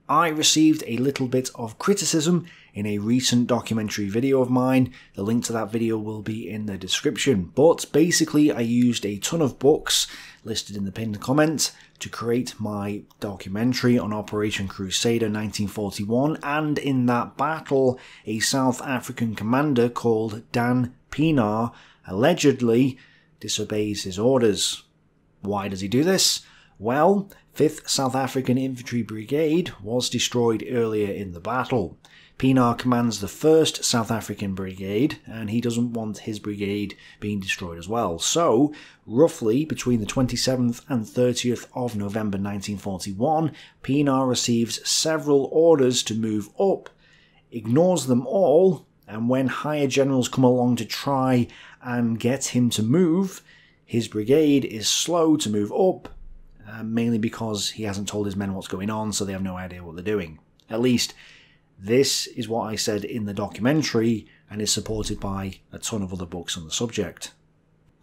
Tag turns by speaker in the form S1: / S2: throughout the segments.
S1: I received a little bit of criticism in a recent documentary video of mine. The link to that video will be in the description. But basically I used a ton of books listed in the pinned comment to create my documentary on Operation Crusader 1941, and in that battle a South African commander called Dan Pienaar allegedly disobeys his orders. Why does he do this? Well, 5th South African Infantry Brigade was destroyed earlier in the battle. Pienaar commands the 1st South African Brigade, and he doesn't want his brigade being destroyed as well. So, roughly between the 27th and 30th of November 1941, Pienaar receives several orders to move up, ignores them all, and when higher generals come along to try and get him to move, his brigade is slow to move up, mainly because he hasn't told his men what's going on, so they have no idea what they're doing. At least, this is what I said in the documentary, and is supported by a ton of other books on the subject.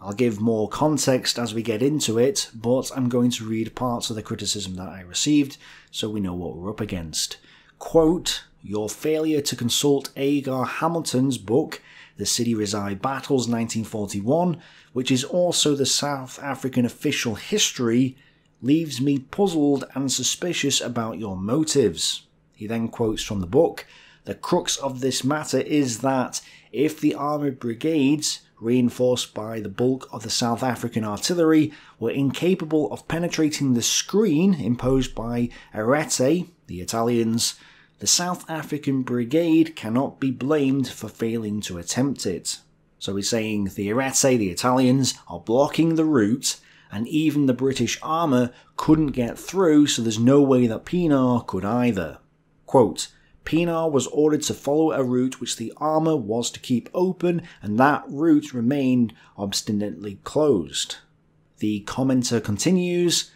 S1: I'll give more context as we get into it, but I'm going to read parts of the criticism that I received, so we know what we're up against. Quote, "Your failure to consult Agar-Hamilton's book, The Sidi Rezai Battles 1941, which is also the South African official history, leaves me puzzled and suspicious about your motives." He then quotes from the book, "The crux of this matter is that if the armoured brigades, reinforced by the bulk of the South African artillery, were incapable of penetrating the screen imposed by Arete, the Italians, the South African Brigade cannot be blamed for failing to attempt it." So he's saying the Arete, the Italians, are blocking the route, and even the British armour couldn't get through, so there's no way that Pienaar could either. Quote, "Pienaar was ordered to follow a route which the armour was to keep open, and that route remained obstinately closed." The commenter continues,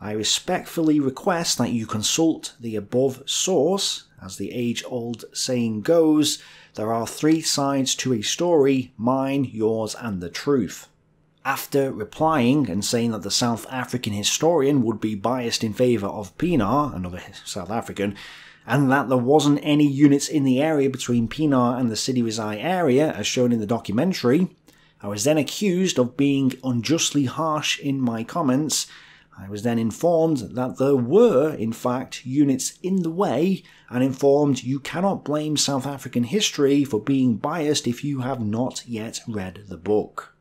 S1: "I respectfully request that you consult the above source. As the age-old saying goes, there are 3 sides to a story, mine, yours, and the truth." After replying and saying that the South African historian would be biased in favour of Pienaar, another South African, and that there wasn't any units in the area between Pienaar and the Sidi Rezai area, as shown in the documentary, I was then accused of being unjustly harsh in my comments. I was then informed that there were, in fact, units in the way, and informed you cannot blame South African history for being biased if you have not yet read the book.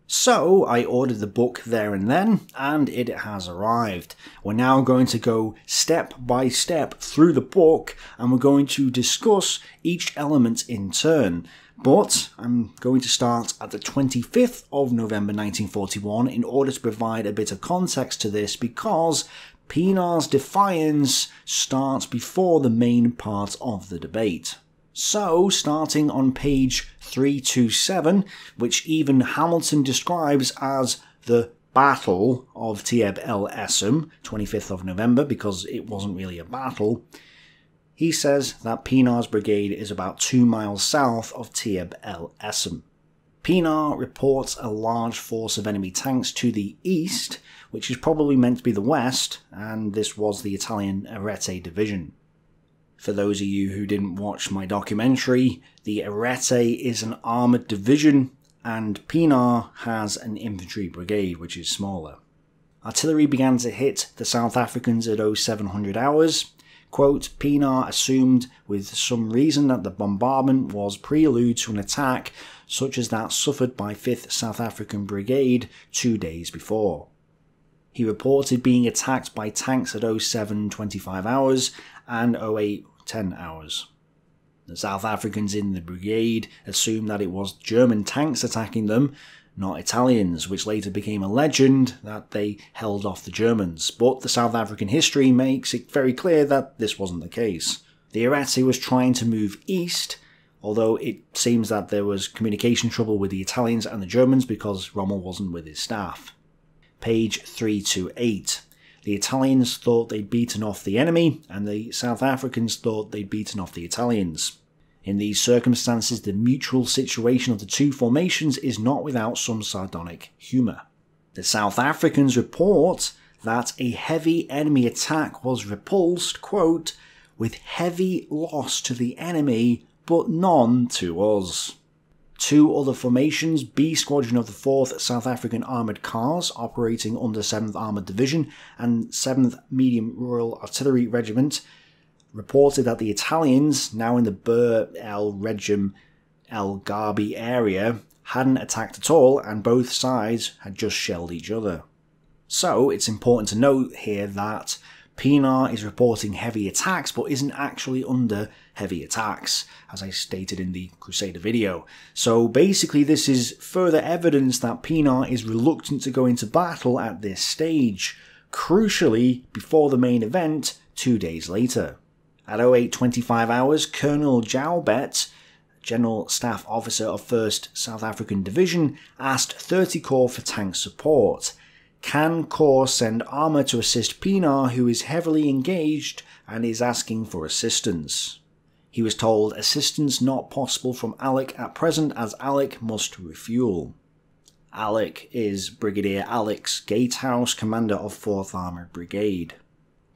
S1: So I ordered the book there and then, and it has arrived. We're now going to go step by step through the book, and we're going to discuss each element in turn. But I'm going to start at the 25th of November 1941 in order to provide a bit of context to this, because Pienaar's defiance starts before the main part of the debate. So, starting on page 327, which even Hamilton describes as the Battle of Tal Assam, 25th of November, because it wasn't really a battle, he says that Pienaar's brigade is about 2 miles south of Tal Assam. Pienaar reports a large force of enemy tanks to the east, which is probably meant to be the west, and this was the Italian Arete division. For those of you who didn't watch my documentary, the Arete is an armoured division, and Pienaar has an infantry brigade, which is smaller. Artillery began to hit the South Africans at 0700 hours. Quote, "Pienaar assumed with some reason that the bombardment was prelude to an attack such as that suffered by 5th South African Brigade 2 days before. He reported being attacked by tanks at 0725 hours and 0810 hours. The South Africans in the brigade assumed that it was German tanks attacking them, not Italians, which later became a legend that they held off the Germans, but the South African history makes it very clear that this wasn't the case. The Arete was trying to move east, although it seems that there was communication trouble with the Italians and the Germans because Rommel wasn't with his staff. Page 328. The Italians thought they'd beaten off the enemy, and the South Africans thought they'd beaten off the Italians. In these circumstances, the mutual situation of the two formations is not without some sardonic humour. The South Africans report that a heavy enemy attack was repulsed, quote, with heavy loss to the enemy, but none to us. Two other formations, B Squadron of the 4th South African Armoured Cars, operating under 7th Armoured Division, and 7th Medium Royal Artillery Regiment, reported that the Italians, now in the Bir el Regim El Gharbi area, hadn't attacked at all, and both sides had just shelled each other. So it's important to note here that Pienaar is reporting heavy attacks but isn't actually under heavy attacks, as I stated in the Crusader video. So basically this is further evidence that Pienaar is reluctant to go into battle at this stage, crucially before the main event 2 days later. At 08:25 hours, Colonel Joubert, General Staff Officer of 1st South African Division, asked 30 Corps for tank support. Can Corps send armour to assist Pienaar, who is heavily engaged and is asking for assistance? He was told assistance not possible from Alec at present, as Alec must refuel. Alec is Brigadier Alex Gatehouse, commander of 4th Armoured Brigade.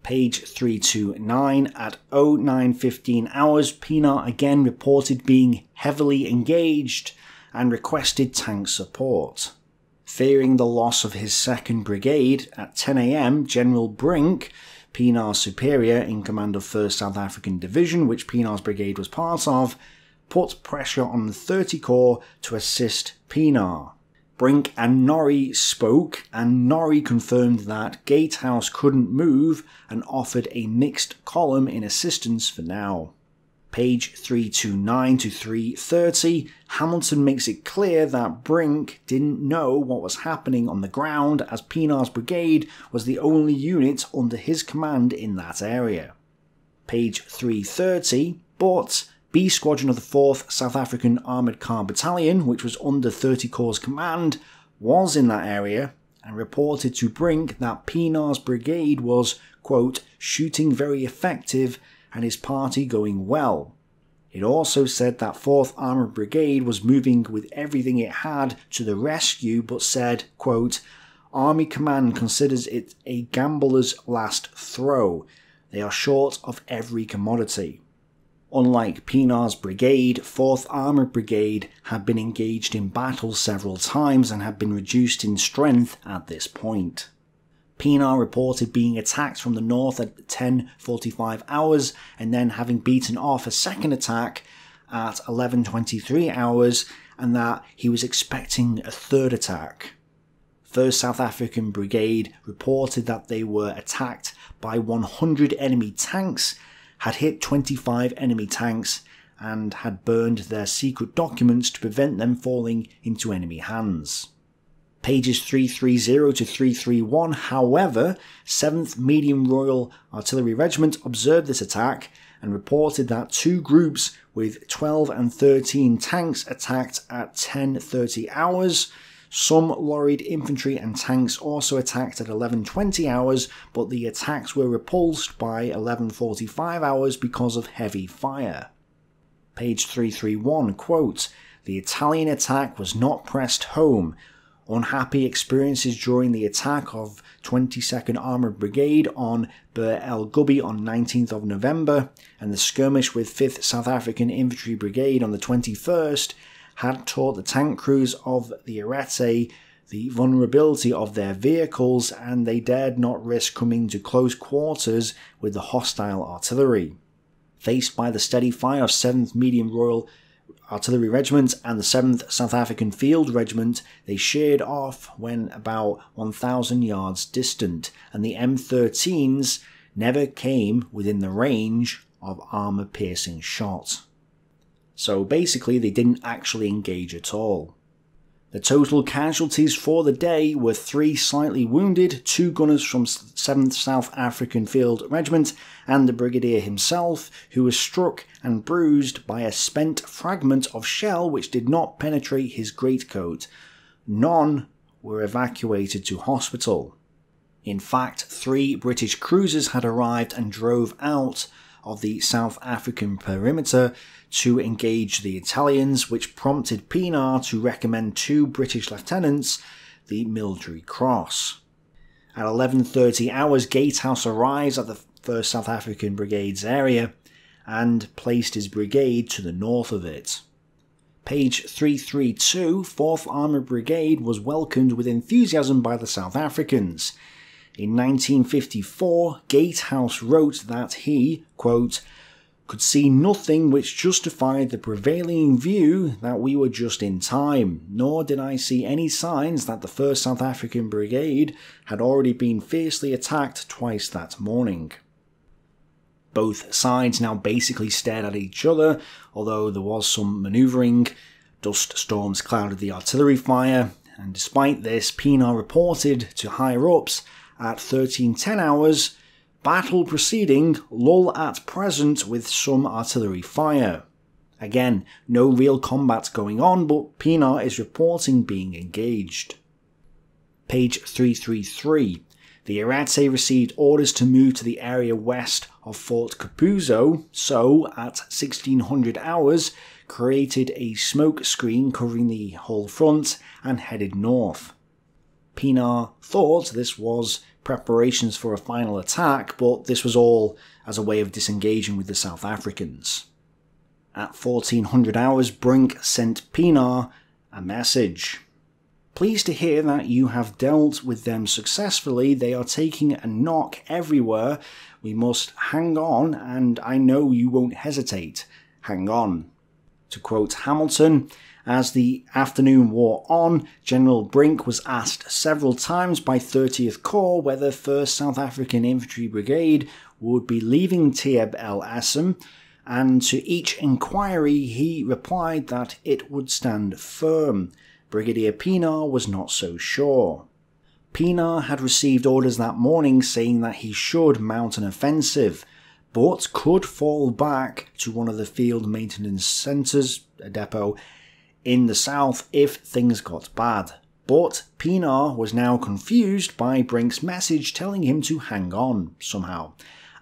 S1: Page 329, at 09:15 hours, Pienaar again reported being heavily engaged and requested tank support. Fearing the loss of his 2nd Brigade, at 10 AM, General Brink, Pienaar's superior in command of 1st South African Division, which Pienaar's brigade was part of, put pressure on the 30 Corps to assist Pienaar. Brink and Norrie spoke, and Norrie confirmed that Gatehouse couldn't move and offered a mixed column in assistance for now. Page 329 to 330, Hamilton makes it clear that Brink didn't know what was happening on the ground, as Pienaar's brigade was the only unit under his command in that area. Page 330, but B Squadron of the 4th South African Armoured Car Battalion, which was under 30 Corps' command, was in that area and reported to Brink that Pienaar's brigade was, quote, shooting very effective and his party going well. It also said that 4th Armoured Brigade was moving with everything it had to the rescue, but said, quote, Army Command considers it a gambler's last throw. They are short of every commodity. Unlike Pienaar's brigade, 4th Armoured Brigade had been engaged in battle several times and had been reduced in strength at this point. Pienaar reported being attacked from the north at 10:45 hours and then having beaten off a second attack at 11:23 hours, and that he was expecting a third attack. 1st South African Brigade reported that they were attacked by 100 enemy tanks, had hit 25 enemy tanks, and had burned their secret documents to prevent them falling into enemy hands. Pages 330 to 331, however, 7th Medium Royal Artillery Regiment observed this attack and reported that two groups with 12 and 13 tanks attacked at 10:30 hours. Some lorried infantry and tanks also attacked at 11:20 hours, but the attacks were repulsed by 11:45 hours because of heavy fire. Page 331, quote, the Italian attack was not pressed home. Unhappy experiences during the attack of 22nd Armoured Brigade on Bir el Gharbi on 19th of November and the skirmish with 5th South African Infantry Brigade on the 21st had taught the tank crews of the Arete the vulnerability of their vehicles, and they dared not risk coming to close quarters with the hostile artillery. Faced by the steady fire of 7th Medium Royal Artillery Regiment and the 7th South African Field Regiment, they sheered off when about 1,000 yards distant, and the M13s never came within the range of armour-piercing shot. So basically they didn't actually engage at all. The total casualties for the day were 3 slightly wounded, 2 gunners from 7th South African Field Regiment, and the Brigadier himself, who was struck and bruised by a spent fragment of shell which did not penetrate his greatcoat. None were evacuated to hospital. In fact, 3 British cruisers had arrived and drove out of the South African perimeter to engage the Italians, which prompted Pienaar to recommend 2 British lieutenants the Military Cross. At 11:30 hours, Gatehouse arrives at the 1st South African Brigade's area and placed his brigade to the north of it. Page 332, 4th Armoured Brigade was welcomed with enthusiasm by the South Africans. In 1954, Gatehouse wrote that he, quote, could see nothing which justified the prevailing view that we were just in time, nor did I see any signs that the 1st South African Brigade had already been fiercely attacked twice that morning. Both sides now basically stared at each other, although there was some manoeuvring. Dust storms clouded the artillery fire, and despite this, Pienaar reported to higher-ups at 13:10 hours, battle proceeding, lull at present with some artillery fire. Again, no real combat going on, but Pienaar is reporting being engaged. Page 333. The Arate received orders to move to the area west of Fort Capuzzo, so, at 1600 hours, created a smoke screen covering the whole front and headed north. Pienaar thought this was preparations for a final attack, but this was all as a way of disengaging with the South Africans. At 1400 hours, Brink sent Pienaar a message. Pleased to hear that you have dealt with them successfully. They are taking a knock everywhere. We must hang on, and I know you won't hesitate. Hang on. To quote Hamilton, as the afternoon wore on, General Brink was asked several times by 30th Corps whether 1st South African Infantry Brigade would be leaving Tal Assam, and to each inquiry he replied that it would stand firm. Brigadier Pienaar was not so sure. Pienaar had received orders that morning saying that he should mount an offensive, but could fall back to one of the field maintenance centres, a depot, in the south if things got bad. But Pienaar was now confused by Brink's message telling him to hang on, somehow.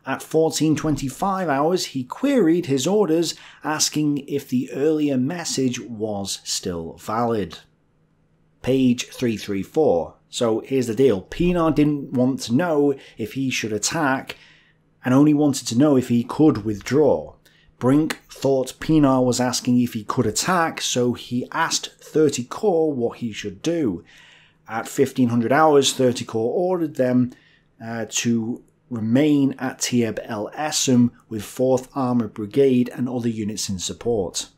S1: At 1425 hours, he queried his orders, asking if the earlier message was still valid. Page 334. So here's the deal. Pienaar didn't want to know if he should attack, and only wanted to know if he could withdraw. Brink thought Pienaar was asking if he could attack, so he asked 30 Corps what he should do. At 1500 hours, 30 Corps ordered them to remain at Tal Assam with 4th Armoured Brigade and other units in support.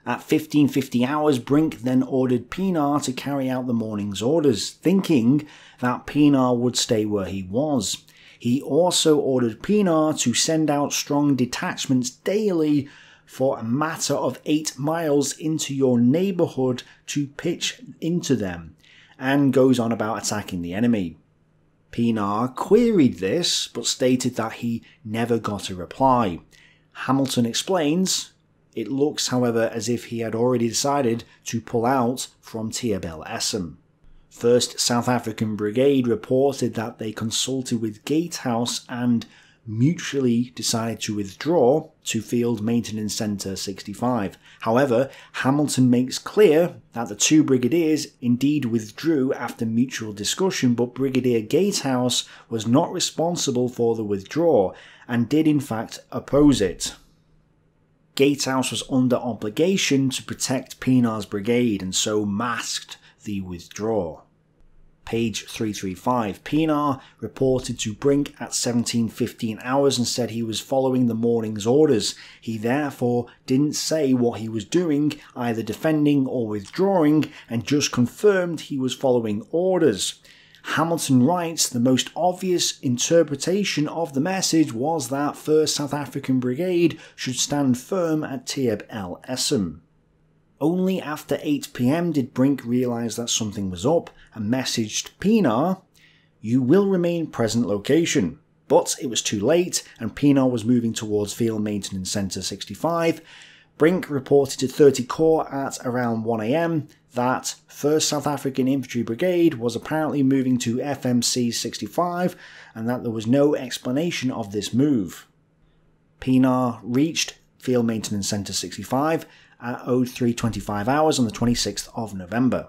S1: At 1550 hours, Brink then ordered Pienaar to carry out the morning's orders, thinking that Pienaar would stay where he was. He also ordered Pienaar to send out strong detachments daily for a matter of 8 miles into your neighbourhood to pitch into them, and goes on about attacking the enemy. Pienaar queried this, but stated that he never got a reply. Hamilton explains, it looks, however, as if he had already decided to pull out from Tal Assam. 1st South African Brigade reported that they consulted with Gatehouse and mutually decided to withdraw to Field Maintenance Centre 65. However, Hamilton makes clear that the two brigadiers indeed withdrew after mutual discussion, but Brigadier Gatehouse was not responsible for the withdrawal and did in fact oppose it. Gatehouse was under obligation to protect Pienaar's brigade and so masked the withdrawal. Page 335. Pienaar reported to Brink at 17:15 hours and said he was following the morning's orders. He therefore didn't say what he was doing, either defending or withdrawing, and just confirmed he was following orders. Hamilton writes the most obvious interpretation of the message was that 1st South African Brigade should stand firm at Tal Assam. Only after 8 PM did Brink realise that something was up and messaged Pienaar, "You will remain present location." But it was too late and Pienaar was moving towards Field Maintenance Centre 65. Brink reported to 30 Corps at around 1 AM that 1st South African Infantry Brigade was apparently moving to FMC 65 and that there was no explanation of this move. Pienaar reached Field Maintenance Centre 65 at 0325 hours on the 26th of November.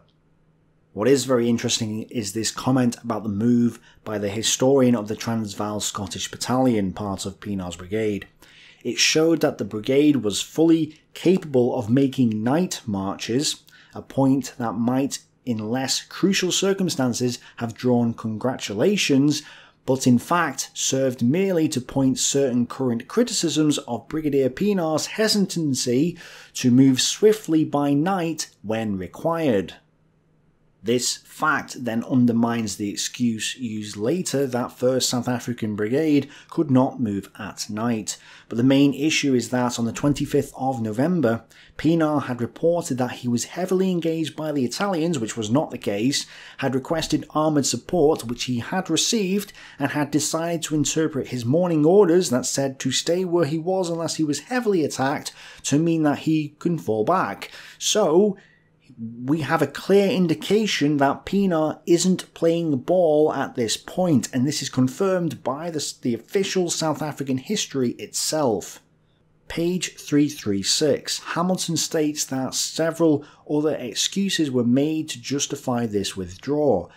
S1: What is very interesting is this comment about the move by the historian of the Transvaal Scottish Battalion, part of Pienaar's brigade. It showed that the brigade was fully capable of making night marches, a point that might, in less crucial circumstances, have drawn congratulations, but in fact served merely to point certain current criticisms of Brigadier Pienaar's hesitancy to move swiftly by night when required. This fact then undermines the excuse used later that 1st South African Brigade could not move at night. But the main issue is that on the 25th of November, Pienaar had reported that he was heavily engaged by the Italians, which was not the case, had requested armoured support, which he had received, and had decided to interpret his morning orders that said to stay where he was unless he was heavily attacked to mean that he couldn't fall back. So we have a clear indication that Pienaar isn't playing the ball at this point, and this is confirmed by the official South African history itself. Page 336. Hamilton states that several other excuses were made to justify this withdrawal.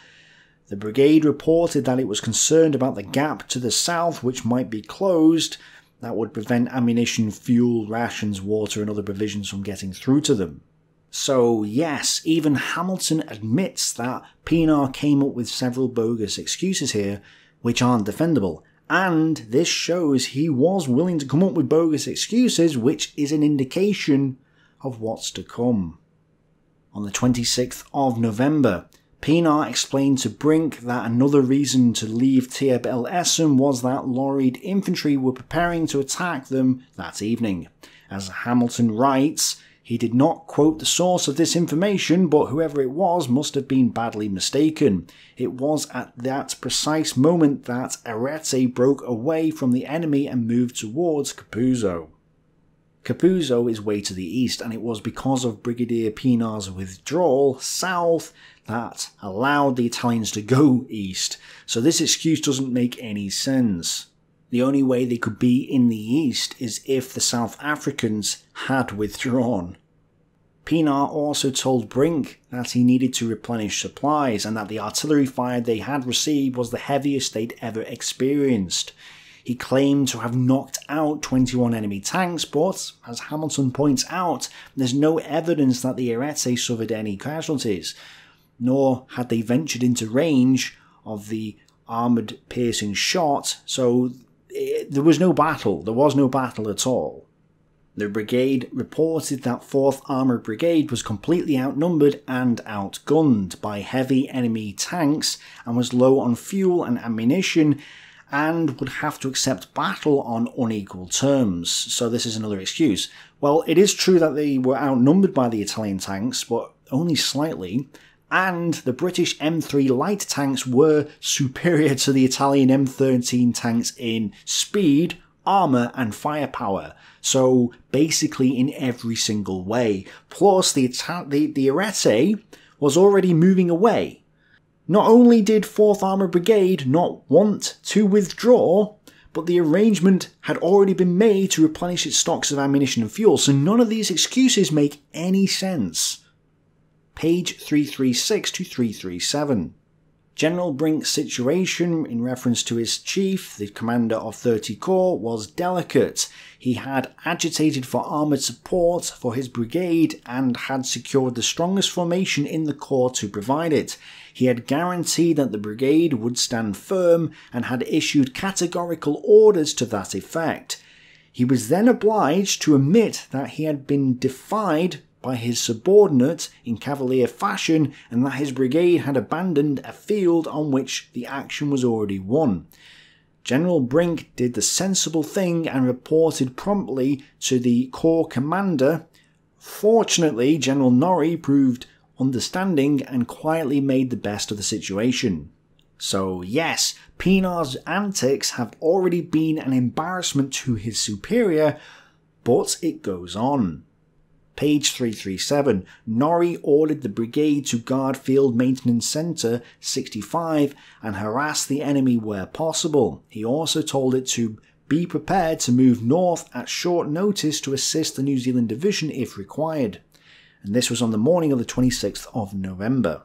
S1: The brigade reported that it was concerned about the gap to the south which might be closed, that would prevent ammunition, fuel, rations, water and other provisions from getting through to them. So yes, even Hamilton admits that Pienaar came up with several bogus excuses here, which aren't defendable. And this shows he was willing to come up with bogus excuses, which is an indication of what's to come. On the 26th of November, Pienaar explained to Brink that another reason to leave Tal Assam was that lorried infantry were preparing to attack them that evening. As Hamilton writes, he did not quote the source of this information, but whoever it was must have been badly mistaken. It was at that precise moment that Arete broke away from the enemy and moved towards Capuzzo. Capuzzo is way to the east, and it was because of Brigadier Pienaar's withdrawal south that allowed the Italians to go east, so this excuse doesn't make any sense. The only way they could be in the east is if the South Africans had withdrawn. Pienaar also told Brink that he needed to replenish supplies and that the artillery fire they had received was the heaviest they'd ever experienced. He claimed to have knocked out 21 enemy tanks, but, as Hamilton points out, there's no evidence that the Arete suffered any casualties, nor had they ventured into range of the armoured piercing shot, so there was no battle. There was no battle at all. The brigade reported that 4th Armoured Brigade was completely outnumbered and outgunned by heavy enemy tanks and was low on fuel and ammunition and would have to accept battle on unequal terms. So this is another excuse. Well, it is true that they were outnumbered by the Italian tanks, but only slightly. And the British M3 light tanks were superior to the Italian M13 tanks in speed, armour and firepower. So basically in every single way. Plus the Arete was already moving away. Not only did 4th Armoured Brigade not want to withdraw, but the arrangement had already been made to replenish its stocks of ammunition and fuel, so none of these excuses make any sense. Page 336 to 337. General Brink's situation in reference to his chief, the commander of 30 Corps, was delicate. He had agitated for armoured support for his brigade and had secured the strongest formation in the Corps to provide it. He had guaranteed that the brigade would stand firm and had issued categorical orders to that effect. He was then obliged to admit that he had been defied by his subordinate in cavalier fashion and that his brigade had abandoned a field on which the action was already won. General Brink did the sensible thing and reported promptly to the Corps commander. Fortunately, General Norrie proved understanding and quietly made the best of the situation. So yes, Pienaar's antics have already been an embarrassment to his superior, but it goes on. Page 337. Norrie ordered the brigade to guard Field Maintenance Centre 65 and harass the enemy where possible. He also told it to be prepared to move north at short notice to assist the New Zealand Division if required. And this was on the morning of the 26th of November.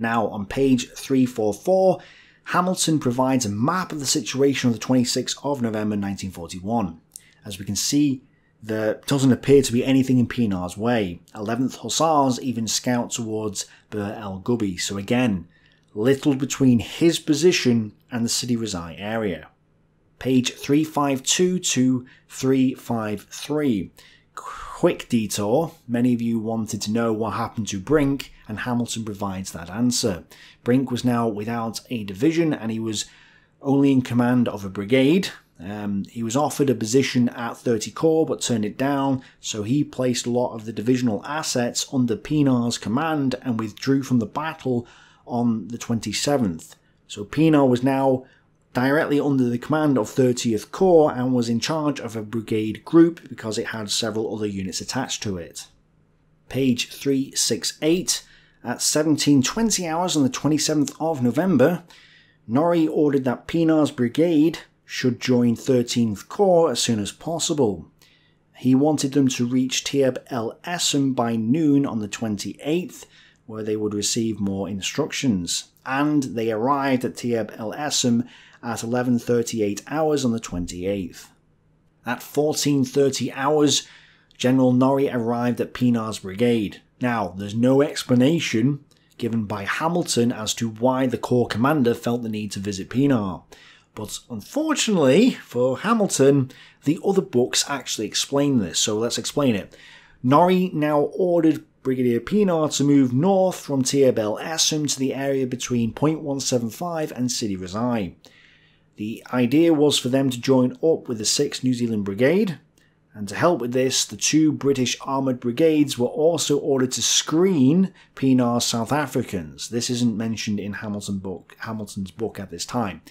S1: Now, on page 344, Hamilton provides a map of the situation on the 26th of November 1941. As we can see, there doesn't appear to be anything in Pienaar's way. 11th Hussars even scout towards Bir el Gubi, so again, little between his position and the Sidi Rezai area. Page 352 to 353. Quick detour. Many of you wanted to know what happened to Brink, and Hamilton provides that answer. Brink was now without a division and he was only in command of a brigade. He was offered a position at 30 Corps but turned it down, so he placed a lot of the divisional assets under Pienaar's command and withdrew from the battle on the 27th. So Pienaar was now directly under the command of 30th Corps and was in charge of a brigade group because it had several other units attached to it. Page 368. At 17:20 hours on the 27th of November, Norrie ordered that Pienaar's brigade should join 13th Corps as soon as possible. He wanted them to reach Taieb el Assam by noon on the 28th, where they would receive more instructions, and they arrived at Taieb el Assam at 11:38 hours on the 28th. At 14:30 hours, General Norrie arrived at Pienaar's brigade. Now, there's no explanation given by Hamilton as to why the Corps commander felt the need to visit Pienaar. But unfortunately for Hamilton, the other books actually explain this, so let's explain it. Norrie now ordered Brigadier Pienaar to move north from Taieb el Assam to the area between Point 175 and Sidi Rezai. The idea was for them to join up with the 6th New Zealand Brigade, and to help with this, the 2 British armoured brigades were also ordered to screen Pienaar's South Africans. This isn't mentioned in Hamilton's book at this time.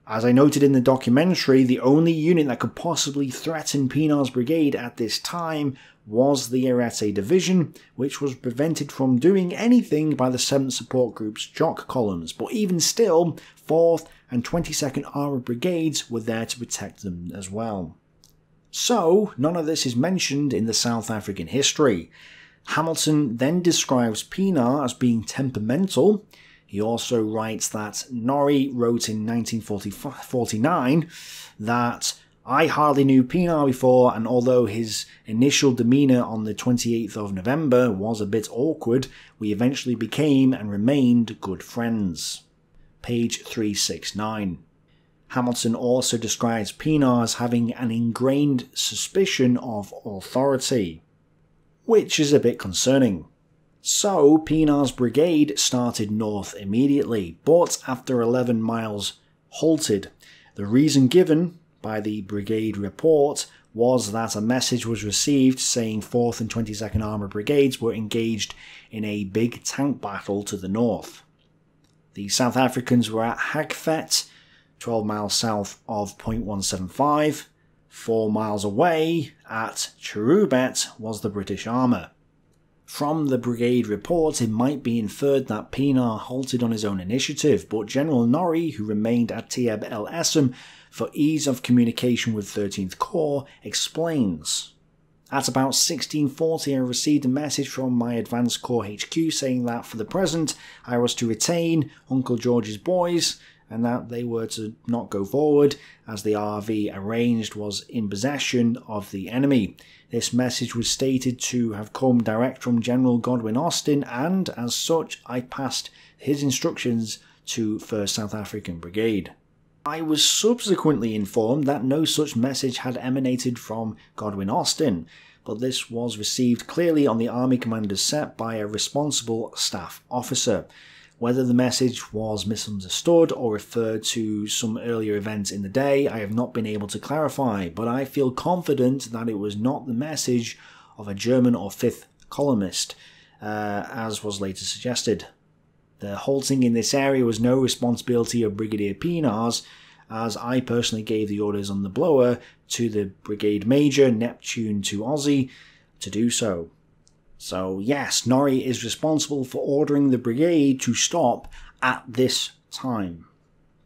S1: As I noted in the documentary, the only unit that could possibly threaten Pienaar's brigade at this time was the Arete Division, which was prevented from doing anything by the 7th Support Group's Jock columns, but even still, 4th and 22nd Armoured Brigades were there to protect them as well. So, none of this is mentioned in the South African history. Hamilton then describes Pienaar as being temperamental. He also writes that Norrie wrote in 1949 that I hardly knew Pienaar before, and although his initial demeanour on the 28th of November was a bit awkward, we eventually became and remained good friends. Page 369. Hamilton also describes Pienaar as having an ingrained suspicion of authority, which is a bit concerning. So, Pienaar's brigade started north immediately, but after 11 miles halted. The reason given by the brigade report was that a message was received saying 4th and 22nd Armoured Brigades were engaged in a big tank battle to the north. The South Africans were at Hagfet, 12 miles south of Point 175. 4 miles away at Cherubet was the British armour. From the brigade report, it might be inferred that Pienaar halted on his own initiative, but General Norrie, who remained at Taieb el Assam for ease of communication with 13th Corps, explains. At about 1640, I received a message from my Advanced Corps HQ saying that for the present I was to retain Uncle George's boys and that they were to not go forward as the RV arranged was in possession of the enemy. This message was stated to have come direct from General Godwin Austen, and as such I passed his instructions to 1st South African Brigade. I was subsequently informed that no such message had emanated from Godwin Austen, but this was received clearly on the Army Commander's set by a responsible staff officer. Whether the message was misunderstood or referred to some earlier events in the day, I have not been able to clarify, but I feel confident that it was not the message of a German or 5th columnist, as was later suggested. The halting in this area was no responsibility of Brigadier Pienaar's, as I personally gave the orders on the blower to the Brigade Major, Neptune to Aussie, to do so. So yes, Norrie is responsible for ordering the brigade to stop at this time.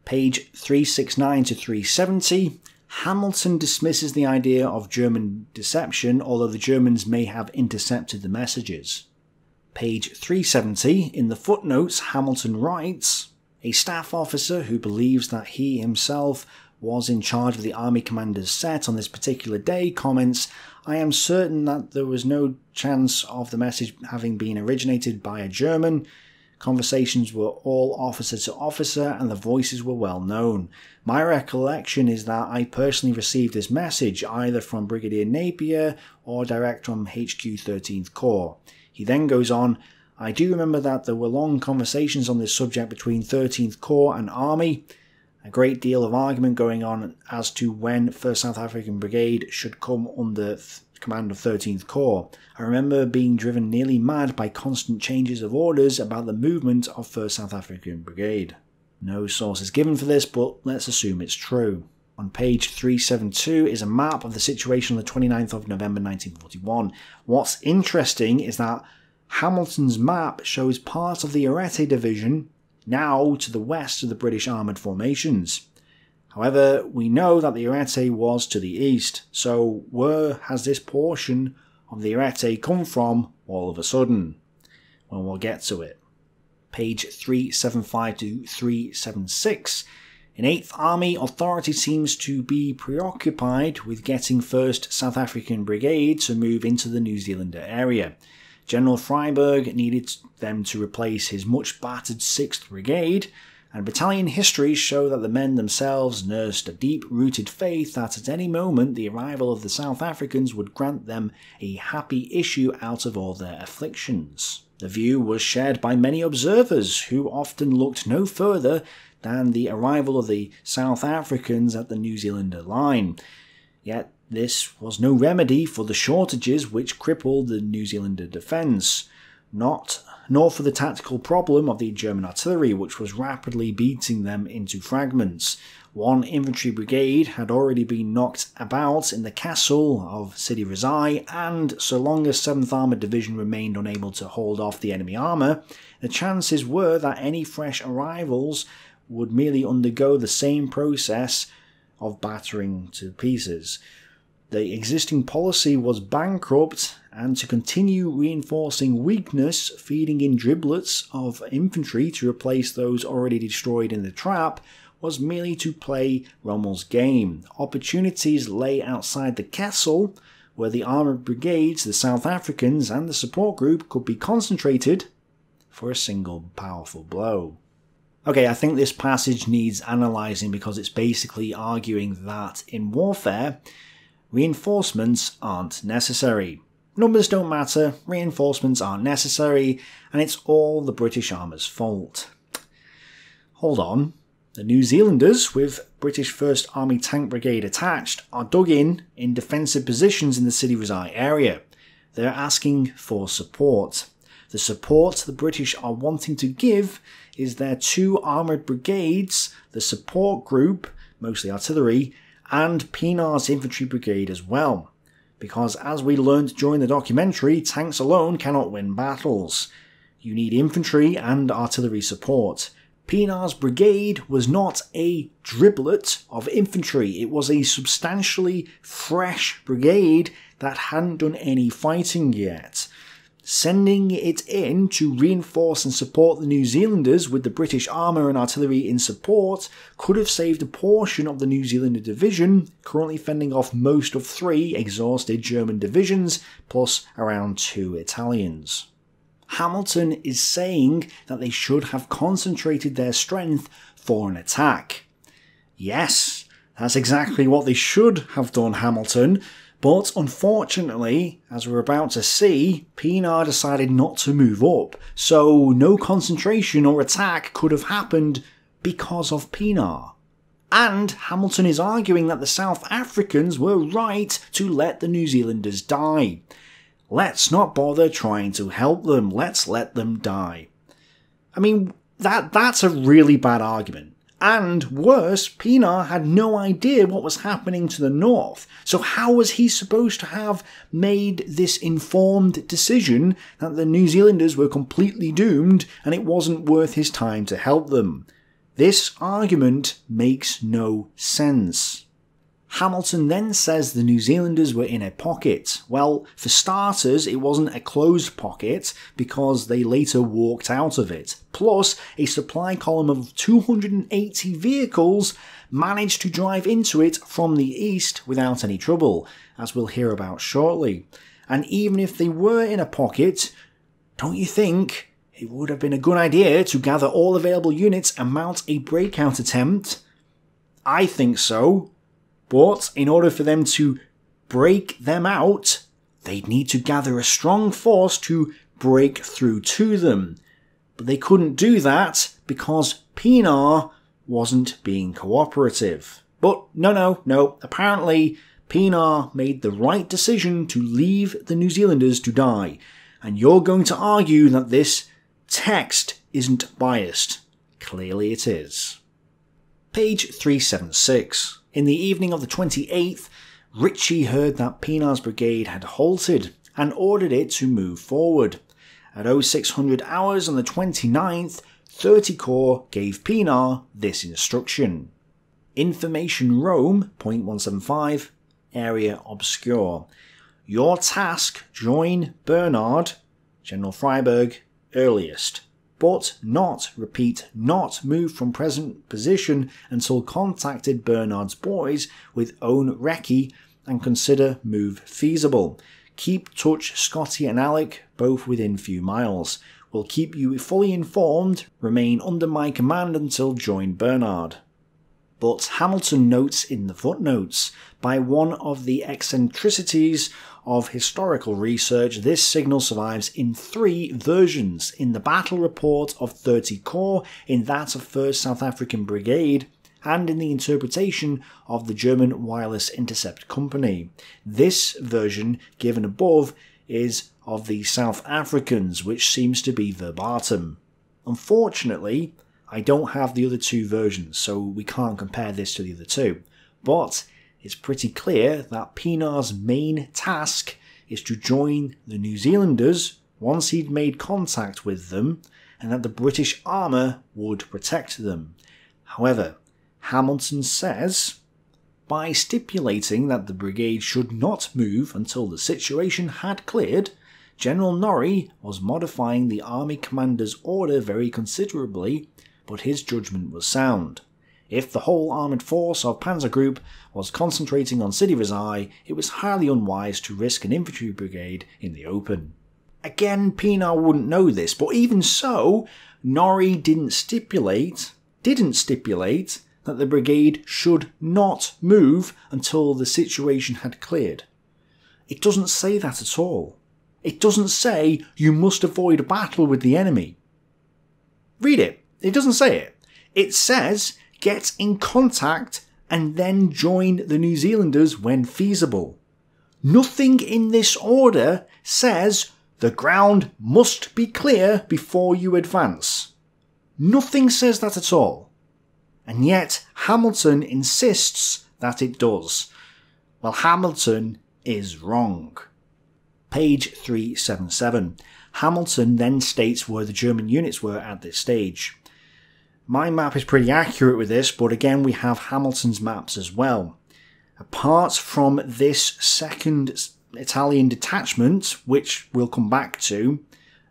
S1: Page 369 to 370. Hamilton dismisses the idea of German deception, although the Germans may have intercepted the messages. Page 370, in the footnotes, Hamilton writes, "A staff officer who believes that he himself was in charge of the army commander's set on this particular day comments, 'I am certain that there was no chance of the message having been originated by a German. Conversations were all officer to officer and the voices were well known. My recollection is that I personally received this message either from Brigadier Napier or direct from HQ 13th Corps.' He then goes on, 'I do remember that there were long conversations on this subject between 13th Corps and Army. A great deal of argument going on as to when 1st South African Brigade should come under command of 13th Corps. I remember being driven nearly mad by constant changes of orders about the movement of 1st South African Brigade.' No source is given for this, but let's assume it's true. On page 372 is a map of the situation on the 29th of November 1941. What's interesting is that Hamilton's map shows part of the Arete Division now to the west of the British armoured formations. However, we know that the Arete was to the east, so where has this portion of the Arete come from all of a sudden? Well, we'll get to it. Page 375 to 376. In 8th Army, authority seems to be preoccupied with getting 1st South African Brigade to move into the New Zealander area. General Freyberg needed them to replace his much battered 6th Brigade, and battalion histories show that the men themselves nursed a deep-rooted faith that at any moment the arrival of the South Africans would grant them a happy issue out of all their afflictions. The view was shared by many observers, who often looked no further than the arrival of the South Africans at the New Zealander line. Yet this was no remedy for the shortages which crippled the New Zealander defence, nor for the tactical problem of the German artillery, which was rapidly beating them into fragments. One infantry brigade had already been knocked about in the castle of Sidi Rezai, and so long as 7th Armoured Division remained unable to hold off the enemy armour, the chances were that any fresh arrivals would merely undergo the same process of battering to pieces. The existing policy was bankrupt, and to continue reinforcing weakness, feeding in driblets of infantry to replace those already destroyed in the trap, was merely to play Rommel's game. Opportunities lay outside the castle, where the armoured brigades, the South Africans, and the support group could be concentrated for a single powerful blow. Okay, I think this passage needs analysing because it's basically arguing that in warfare, reinforcements aren't necessary. Numbers don't matter, reinforcements aren't necessary, and it's all the British armour's fault. Hold on. The New Zealanders, with British 1st Army Tank Brigade attached, are dug in defensive positions in the Sidi Rezai area. They're asking for support. The support the British are wanting to give is their 2 armoured brigades, the support group, mostly artillery, and Pienaar's infantry brigade as well. Because as we learned during the documentary, tanks alone cannot win battles. You need infantry and artillery support. Pienaar's brigade was not a driblet of infantry, it was a substantially fresh brigade that hadn't done any fighting yet. Sending it in to reinforce and support the New Zealanders with the British armour and artillery in support could have saved a portion of the New Zealander division, currently fending off most of 3 exhausted German divisions, plus around 2 Italians. Hamilton is saying that they should have concentrated their strength for an attack. Yes, that's exactly what they should have done, Hamilton. But unfortunately, as we're about to see, Pienaar decided not to move up, so no concentration or attack could have happened because of Pienaar. And Hamilton is arguing that the South Africans were right to let the New Zealanders die. Let's not bother trying to help them, let's let them die. I mean, that's a really bad argument. And worse, Pienaar had no idea what was happening to the north, so how was he supposed to have made this informed decision that the New Zealanders were completely doomed and it wasn't worth his time to help them? This argument makes no sense. Hamilton then says the New Zealanders were in a pocket. Well, for starters, it wasn't a closed pocket because they later walked out of it. Plus, a supply column of 280 vehicles managed to drive into it from the east without any trouble, as we'll hear about shortly. And even if they were in a pocket, don't you think it would have been a good idea to gather all available units and mount a breakout attempt? I think so. But in order for them to break them out, they'd need to gather a strong force to break through to them. But they couldn't do that because Pienaar wasn't being cooperative. But no. Apparently, Pienaar made the right decision to leave the New Zealanders to die. And you're going to argue that this text isn't biased. Clearly it is. Page 376. In the evening of the 28th, Ritchie heard that Pienaar's brigade had halted and ordered it to move forward. At 0600 hours on the 29th, 30 Corps gave Pienaar this instruction. Information Rome, .175, area obscure. Your task, join Bernard, General Freyberg, earliest. But not, repeat, not move from present position until contacted Bernard's boys with own recce and consider move feasible. Keep touch Scotty and Alec, both within few miles. Will keep you fully informed, remain under my command until join Bernard. But Hamilton notes in the footnotes, by one of the eccentricities of historical research, this signal survives in 3 versions: in the battle report of 30 Corps, in that of 1st South African Brigade, and in the interpretation of the German Wireless Intercept Company. This version, given above, is of the South Africans, which seems to be verbatim. Unfortunately, I don't have the other 2 versions, so we can't compare this to the other 2. But it's pretty clear that Pienaar's main task is to join the New Zealanders once he'd made contact with them, and that the British armour would protect them. However, Hamilton says, by stipulating that the brigade should not move until the situation had cleared, General Norrie was modifying the army commander's order very considerably, but his judgment was sound. If the whole armoured force of Panzer Group was concentrating on Sidi Rezai, it was highly unwise to risk an infantry brigade in the open. Again, Pienaar wouldn't know this, but even so, Norrie didn't stipulate that the brigade should not move until the situation had cleared. It doesn't say that at all. It doesn't say you must avoid a battle with the enemy. Read it. It doesn't say it. It says get in contact and then join the New Zealanders when feasible. Nothing in this order says the ground must be clear before you advance. Nothing says that at all. And yet Hamilton insists that it does. Well, Hamilton is wrong. Page 377. Hamilton then states where the German units were at this stage. My map is pretty accurate with this, but again we have Hamilton's maps as well. Apart from this second Italian detachment, which we'll come back to,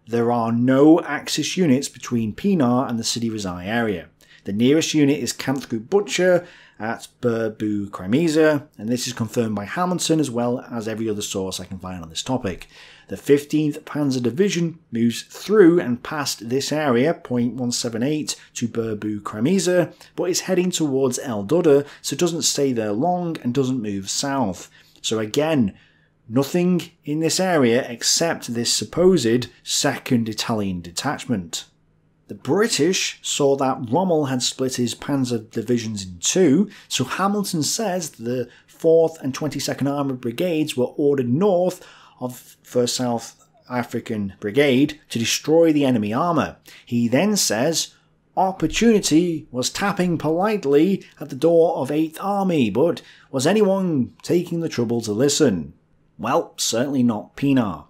S1: there are no Axis units between Pienaar and the Sidi Rezai area. The nearest unit is Camp Group Butcher at Burbu Kremeza, and this is confirmed by Hamilton as well as every other source I can find on this topic. The 15th Panzer Division moves through and past this area, .178, to Burbu Kremeza, but is heading towards El Duda, so it doesn't stay there long and doesn't move south. So again, nothing in this area except this supposed second Italian detachment. The British saw that Rommel had split his panzer divisions in 2, so Hamilton says the 4th and 22nd Armoured Brigades were ordered north of 1st South African Brigade to destroy the enemy armour. He then says opportunity was tapping politely at the door of 8th Army, but was anyone taking the trouble to listen? Well, certainly not Pienaar.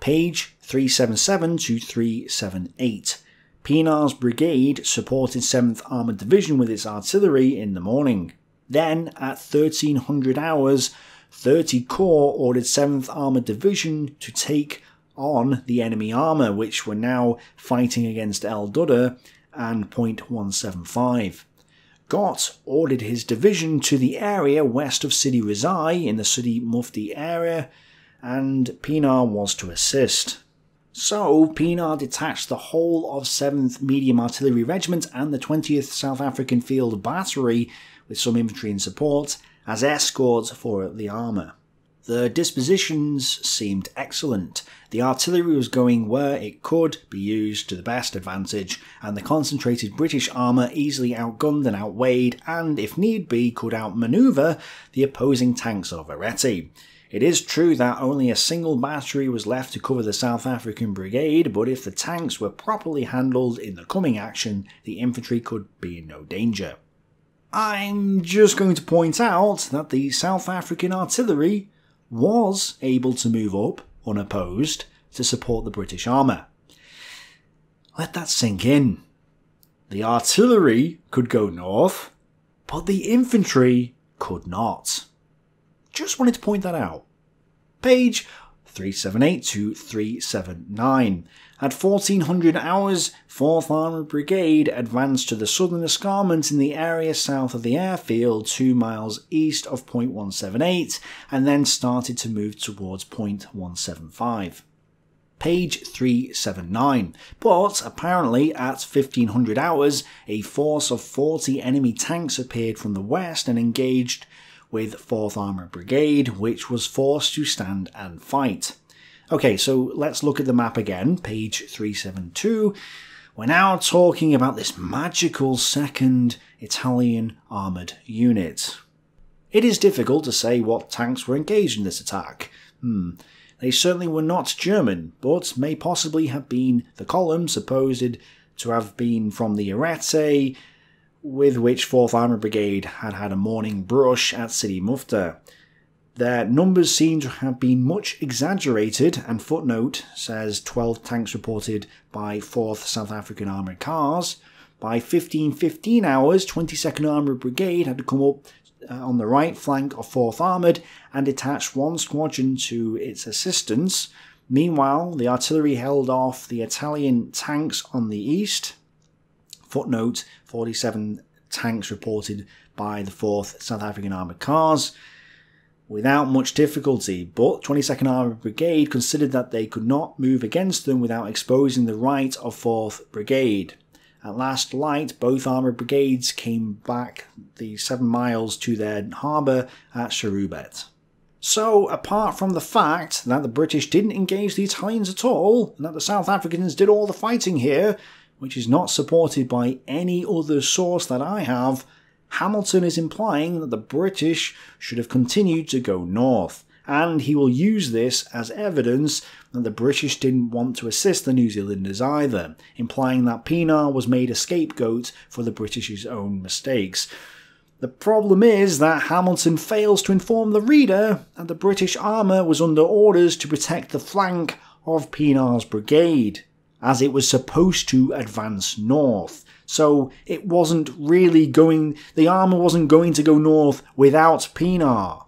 S1: Page 377 to 378. Pienaar's brigade supported 7th Armoured Division with its artillery in the morning. Then, at 1300 hours, 30 Corps ordered 7th Armoured Division to take on the enemy armour, which were now fighting against El Duda and Point 175. Gott ordered his division to the area west of Sidi Rezai in the Sidi Mufti area, and Pienaar was to assist. So, Pienaar detached the whole of 7th Medium Artillery Regiment and the 20th South African Field Battery, with some infantry in support, as escorts for the armour. The dispositions seemed excellent. The artillery was going where it could be used to the best advantage, and the concentrated British armour easily outgunned and outweighed, and if need be could outmanoeuvre the opposing tanks of Arete. It is true that only a single battery was left to cover the South African brigade, but if the tanks were properly handled in the coming action, the infantry could be in no danger. I'm just going to point out that the South African artillery was able to move up, unopposed, to support the British armour. Let that sink in. The artillery could go north, but the infantry could not. Just wanted to point that out. Page 378 to 379. At 1400 hours, 4th Armoured Brigade advanced to the southern escarpment in the area south of the airfield 2 miles east of Point 178, and then started to move towards Point 175. Page 379. But apparently at 1500 hours, a force of 40 enemy tanks appeared from the west and engaged with 4th Armoured Brigade, which was forced to stand and fight. Okay, so let's look at the map again, page 372. We're now talking about this magical 2nd Italian armoured unit. It is difficult to say what tanks were engaged in this attack. They certainly were not German, but may possibly have been the column, supposed to have been from the Arete, with which 4th Armoured Brigade had had a morning brush at Sidi Mufti. Their numbers seem to have been much exaggerated, and footnote says 12 tanks reported by 4th South African Armoured Cars. By 1515 hours, 22nd Armoured Brigade had to come up on the right flank of 4th Armoured and detach one squadron to its assistance. Meanwhile, the artillery held off the Italian tanks on the east. Footnote, 47 tanks reported by the 4th South African Armoured Cars, without much difficulty, but 22nd Armoured Brigade considered that they could not move against them without exposing the right of 4th Brigade. At last light, both armoured brigades came back the 7 miles to their harbour at Cherubet. So, apart from the fact that the British didn't engage the Italians at all, and that the South Africans did all the fighting here, which is not supported by any other source that I have, Hamilton is implying that the British should have continued to go north, and he will use this as evidence that the British didn't want to assist the New Zealanders either, implying that Pienaar was made a scapegoat for the British's own mistakes. The problem is that Hamilton fails to inform the reader that the British armour was under orders to protect the flank of Pienaar's brigade, as it was supposed to advance north. So it wasn't really going, the armour wasn't going to go north without Pienaar.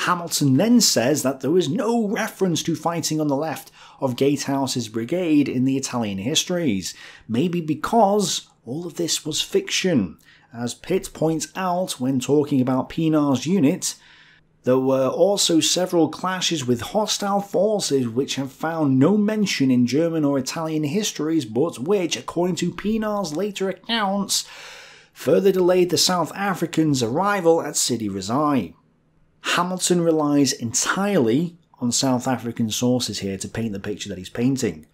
S1: Hamilton then says that there was no reference to fighting on the left of Gatehouse's brigade in the Italian histories, maybe because all of this was fiction. As Pitt points out when talking about Pienaar's unit, there were also several clashes with hostile forces which have found no mention in German or Italian histories, but which, according to Pienaar's later accounts, further delayed the South Africans' arrival at Sidi Rezai. Hamilton relies entirely on South African sources here to paint the picture that he's painting,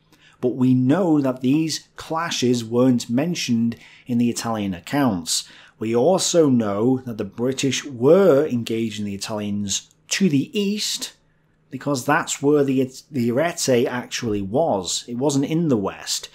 S1: but we know that these clashes weren't mentioned in the Italian accounts. We also know that the British were engaging the Italians to the east, because that's where the Arete actually was. It wasn't in the west.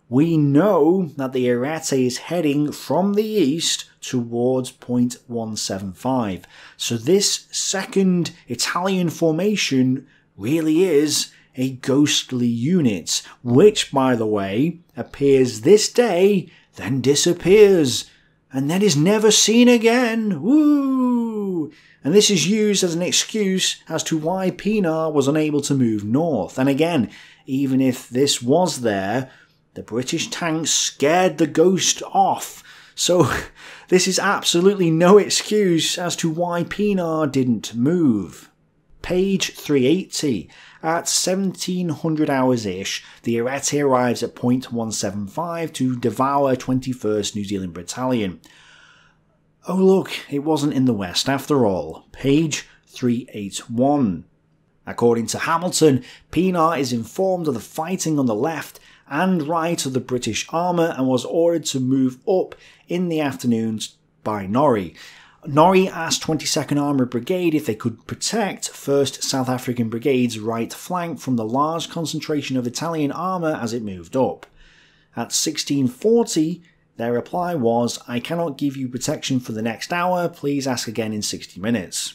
S1: We know that the Arete is heading from the east towards Point 175. So this second Italian formation really is a ghostly unit, which, by the way, appears this day, then disappears. and then is never seen again. Woo! And this is used as an excuse as to why Pienaar was unable to move north. And again, even if this was there, the British tanks scared the ghost off. So this is absolutely no excuse as to why Pienaar didn't move. Page 380. At 1700 hours-ish, the Ariete arrives at point 175 to devour 21st New Zealand Battalion. Oh look, it wasn't in the west after all. Page 381. According to Hamilton, Pienaar is informed of the fighting on the left and right of the British armour and was ordered to move up in the afternoons by Norrie. Norrie asked 22nd Armoured Brigade if they could protect 1st South African Brigade's right flank from the large concentration of Italian armour as it moved up. At 1640, their reply was, "I cannot give you protection for the next hour, please ask again in 60 minutes.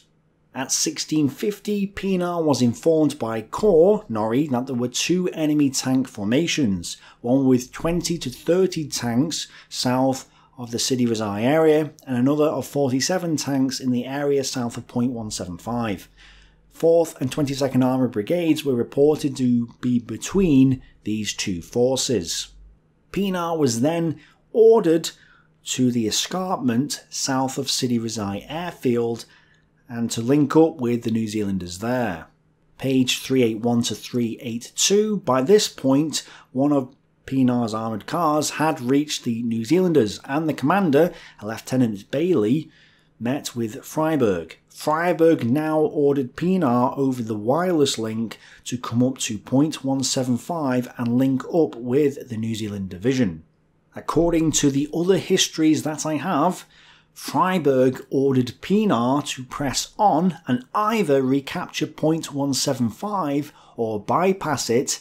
S1: At 1650, Pienaar was informed by Corps, Norrie, that there were 2 enemy tank formations, one with 20 to 30 tanks south of the Sidi Rezai area, and another of 47 tanks in the area south of point 175. 4th and 22nd Armoured Brigades were reported to be between these 2 forces. Pienaar was then ordered to the escarpment south of Sidi Rezai airfield and to link up with the New Zealanders there. Page 381 to 382. By this point, one of Pienaar's armoured cars had reached the New Zealanders, and the commander, Lieutenant Bailey, met with Freiberg. Freiberg now ordered Pienaar over the wireless link to come up to point 175 and link up with the New Zealand division. According to the other histories that I have, Freiberg ordered Pienaar to press on and either recapture point 175 or bypass it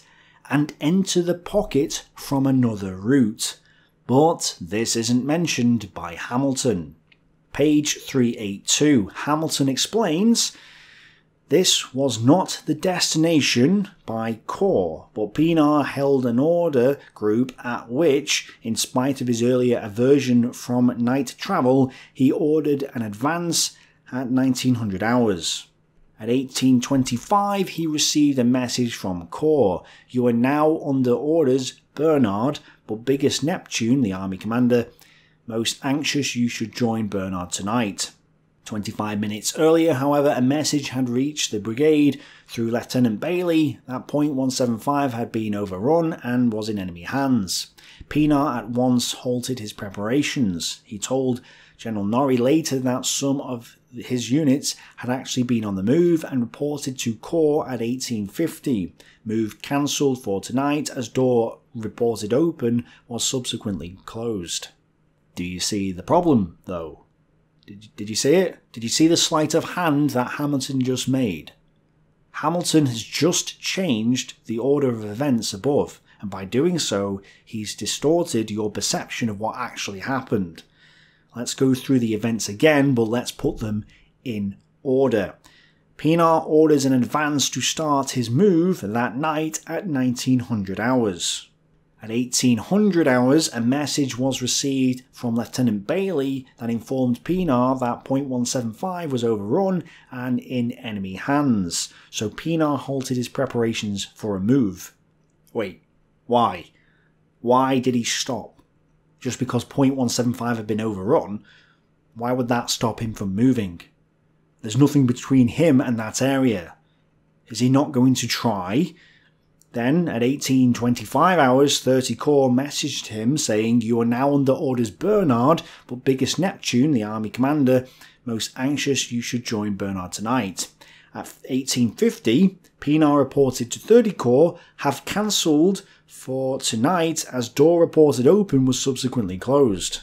S1: and enter the pocket from another route. But this isn't mentioned by Hamilton. Page 382. Hamilton explains, "This was not the destination by Corps, but Pienaar held an order group at which, in spite of his earlier aversion from night travel, he ordered an advance at 1900 hours. At 1825 he received a message from Corps. You are now under orders, Bernard, but biggest Neptune, the army commander, most anxious you should join Bernard tonight." 25 minutes earlier, however, a message had reached the brigade through Lieutenant Bailey that point 175 had been overrun and was in enemy hands. Pienaar at once halted his preparations. He told General Norrie later that some of his units had actually been on the move and reported to Corps at 1850. Move cancelled for tonight as door reported open was subsequently closed. Do you see the problem, though? Did you see it? Did you see the sleight of hand that Hamilton just made? Hamilton has just changed the order of events above, and by doing so, he's distorted your perception of what actually happened. Let's go through the events again, but let's put them in order. Pienaar orders an advance to start his move that night at 1900 hours. At 1800 hours, a message was received from Lieutenant Bailey that informed Pienaar that point 175 was overrun and in enemy hands, so Pienaar halted his preparations for a move. Wait, why? Why did he stop? Just because point 175 had been overrun, why would that stop him from moving? There's nothing between him and that area. Is he not going to try? Then, at 1825 hours, 30 Corps messaged him saying, "You are now under orders, Bernard, but biggest Neptune, the army commander, most anxious you should join Bernard tonight." At 1850, Pienaar reported to 30 Corps, "Have cancelled for tonight as door reported open was subsequently closed."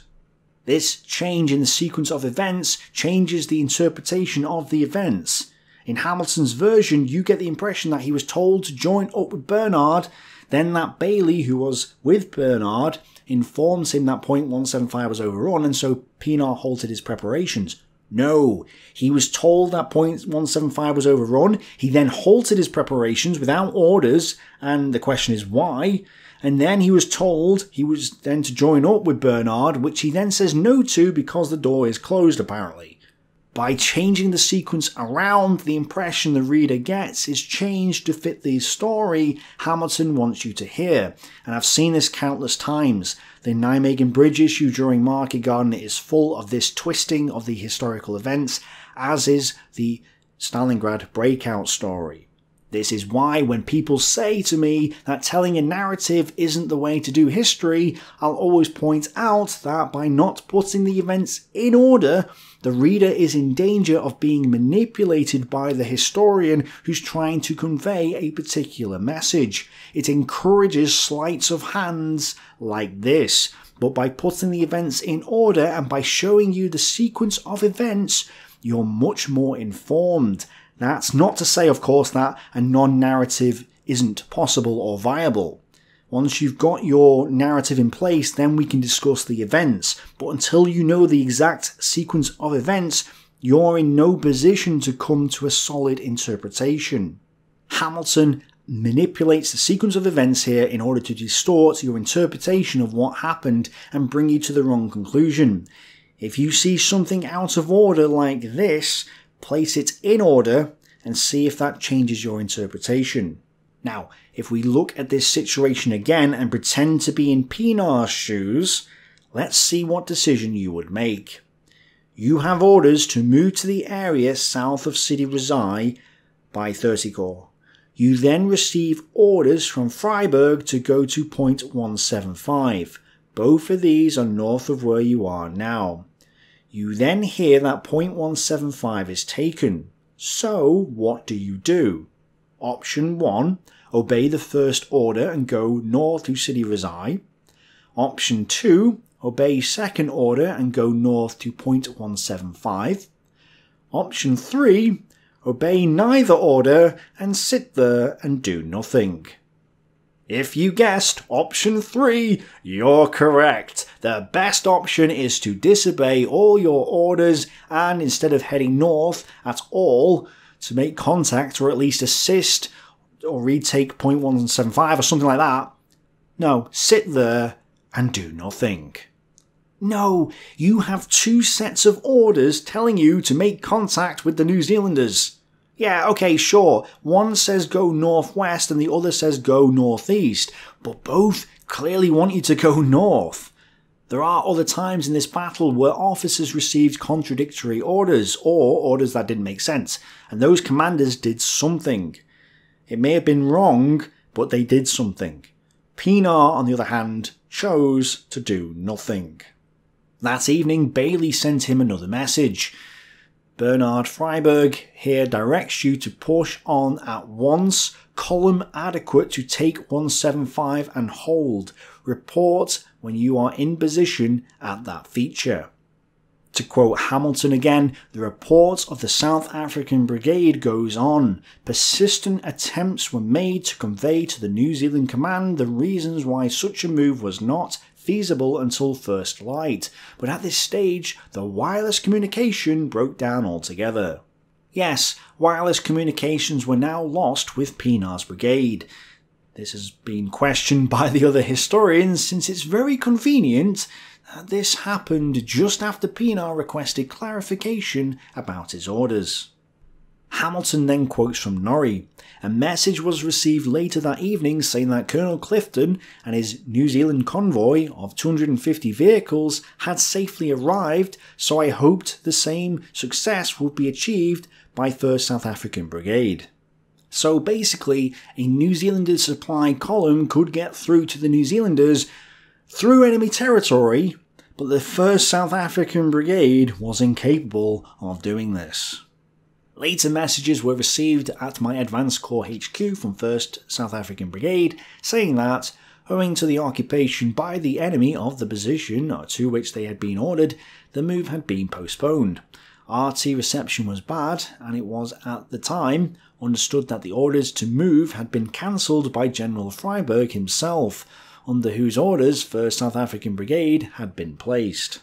S1: This change in the sequence of events changes the interpretation of the events. In Hamilton's version, you get the impression that he was told to join up with Bernard, then that Bailey, who was with Bernard, informs him that point 175 was overrun, and so Pienaar halted his preparations. No, he was told that point 175 was overrun, he then halted his preparations without orders, and the question is why? And then he was told he was then to join up with Bernard, which he then says no to because the door is closed apparently. By changing the sequence around, the impression the reader gets is changed to fit the story Hamilton wants you to hear. And I've seen this countless times. The Nijmegen Bridge issue during Market Garden is full of this twisting of the historical events, as is the Stalingrad breakout story. This is why when people say to me that telling a narrative isn't the way to do history, I'll always point out that by not putting the events in order, the reader is in danger of being manipulated by the historian who's trying to convey a particular message. It encourages sleights of hands like this, but by putting the events in order and by showing you the sequence of events, you're much more informed. That's not to say, of course, that a non-narrative isn't possible or viable. Once you've got your narrative in place, then we can discuss the events. But until you know the exact sequence of events, you're in no position to come to a solid interpretation. Hamilton manipulates the sequence of events here in order to distort your interpretation of what happened and bring you to the wrong conclusion. If you see something out of order like this, place it in order and see if that changes your interpretation. Now, if we look at this situation again and pretend to be in Pienaar's shoes, let's see what decision you would make. You have orders to move to the area south of Sidi Rezai by 30 Corps. You then receive orders from Freiburg to go to point 175. Both of these are north of where you are now. You then hear that point 175 is taken. So, what do? Option 1, obey the first order and go north to Sidi Rezai. Option 2, obey second order and go north to point 175. Option 3, obey neither order and sit there and do nothing. If you guessed option 3, you're correct. The best option is to disobey all your orders and instead of heading north at all to make contact or at least assist or retake point 175 or something like that, no, sit there and do nothing. No, you have two sets of orders telling you to make contact with the New Zealanders. Yeah, okay, sure, one says go northwest and the other says go northeast, but both clearly want you to go north. There are other times in this battle where officers received contradictory orders, or orders that didn't make sense, and those commanders did something. It may have been wrong, but they did something. Pienaar, on the other hand, chose to do nothing. That evening, Bailey sent him another message. Bernard Freiburg here directs you to push on at once, column adequate to take 175 and hold. Report when you are in position at that feature. To quote Hamilton again, the report of the South African Brigade goes on. Persistent attempts were made to convey to the New Zealand command the reasons why such a move was not feasible until first light, but at this stage the wireless communication broke down altogether. Yes, wireless communications were now lost with Pienaar's brigade. This has been questioned by the other historians since it's very convenient that this happened just after Pienaar requested clarification about his orders. Hamilton then quotes from Norrie. A message was received later that evening saying that Colonel Clifton and his New Zealand convoy of 250 vehicles had safely arrived, so I hoped the same success would be achieved by 1st South African Brigade. So basically, a New Zealander supply column could get through to the New Zealanders through enemy territory, but the 1st South African Brigade was incapable of doing this. Later messages were received at my Advanced Corps HQ from 1st South African Brigade saying that, owing to the occupation by the enemy of the position to which they had been ordered, the move had been postponed. RT reception was bad, and it was at the time understood that the orders to move had been cancelled by General Freiburg himself, under whose orders 1st South African Brigade had been placed.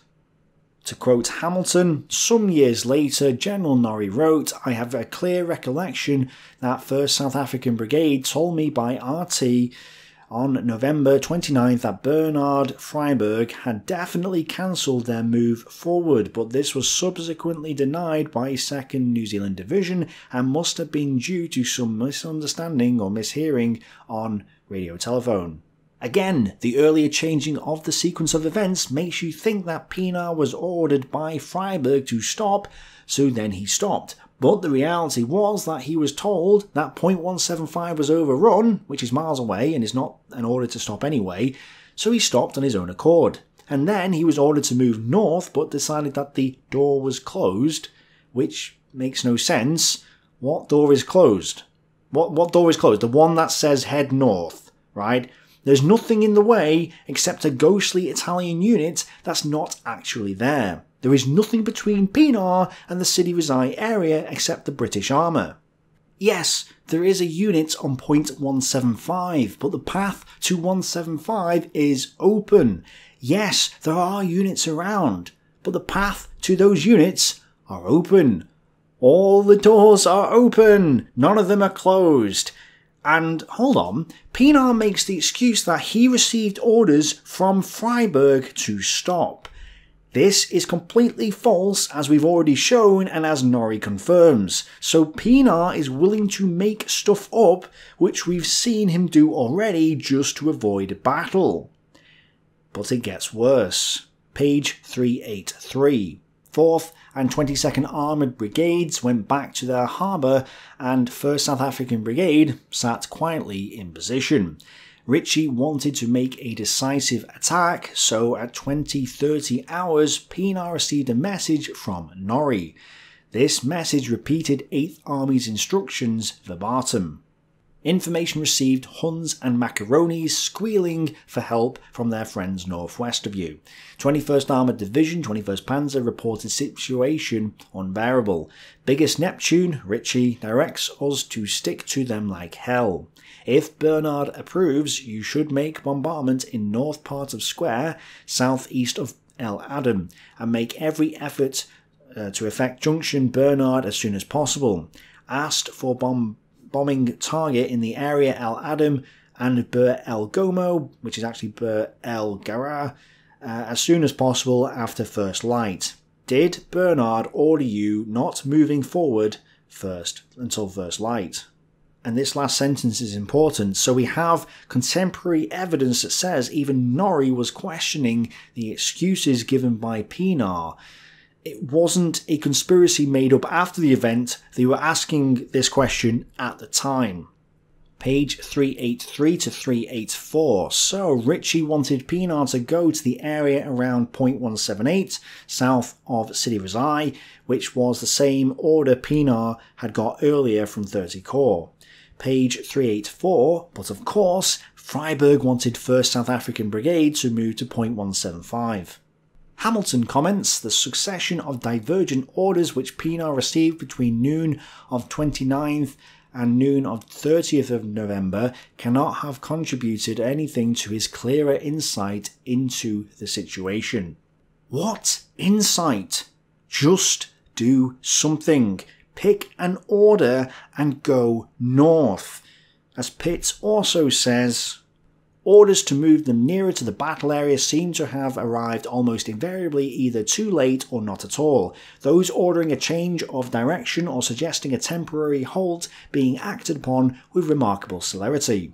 S1: To quote Hamilton, some years later, General Norrie wrote, "I have a clear recollection that 1st South African Brigade told me by RT on November 29th that Bernard Freyberg had definitely cancelled their move forward, but this was subsequently denied by 2nd New Zealand Division and must have been due to some misunderstanding or mishearing on radio telephone." Again, the earlier changing of the sequence of events makes you think that Pienaar was ordered by Freyberg to stop, so then he stopped. But the reality was that he was told that .175 was overrun, which is miles away and is not an order to stop anyway, so he stopped on his own accord. And then he was ordered to move north, but decided that the door was closed, which makes no sense. What door is closed? What door is closed? The one that says head north, right? There's nothing in the way except a ghostly Italian unit that's not actually there. There is nothing between Pienaar and the Sidi Rezai area except the British armour. Yes, there is a unit on .175, but the path to 175 is open. Yes, there are units around, but the path to those units are open. All the doors are open, none of them are closed. And hold on, Pienaar makes the excuse that he received orders from Freyberg to stop. This is completely false, as we've already shown and as Norrie confirms. So Pienaar is willing to make stuff up, which we've seen him do already just to avoid a battle. But it gets worse. Page 383. 4th and 22nd Armoured Brigades went back to their harbour and 1st South African Brigade sat quietly in position. Ritchie wanted to make a decisive attack, so at 20:30 hours Pienaar received a message from Norrie. This message repeated 8th Army's instructions verbatim. Information received Huns and Macaronis squealing for help from their friends northwest of you. 21st Armoured Division, 21st Panzer reported situation unbearable. Biggest Neptune, Ritchie, directs us to stick to them like hell. If Bernard approves, you should make bombardment in north part of square, southeast of El Adam, and make every effort to effect junction Bernard as soon as possible. Asked for bombing target in the area El Adam and Bir El Gomo, which is actually Bir El Gara, as soon as possible after first light. Did Bernard order you not moving forward until first light? And this last sentence is important. So we have contemporary evidence that says even Norrie was questioning the excuses given by Pienaar. It wasn't a conspiracy made up after the event, they were asking this question at the time. Page 383 to 384. So Ritchie wanted Pienaar to go to the area around .178, south of Sidi Rezai, which was the same order Pienaar had got earlier from 30 Corps. Page 384, but of course, Freyberg wanted 1st South African Brigade to move to .175. Hamilton comments, the succession of divergent orders which Pienaar received between noon of 29th and noon of 30th of November cannot have contributed anything to his clearer insight into the situation. What insight? Just do something. Pick an order and go north. As Pitt also says, orders to move them nearer to the battle area seem to have arrived almost invariably either too late or not at all, those ordering a change of direction or suggesting a temporary halt being acted upon with remarkable celerity.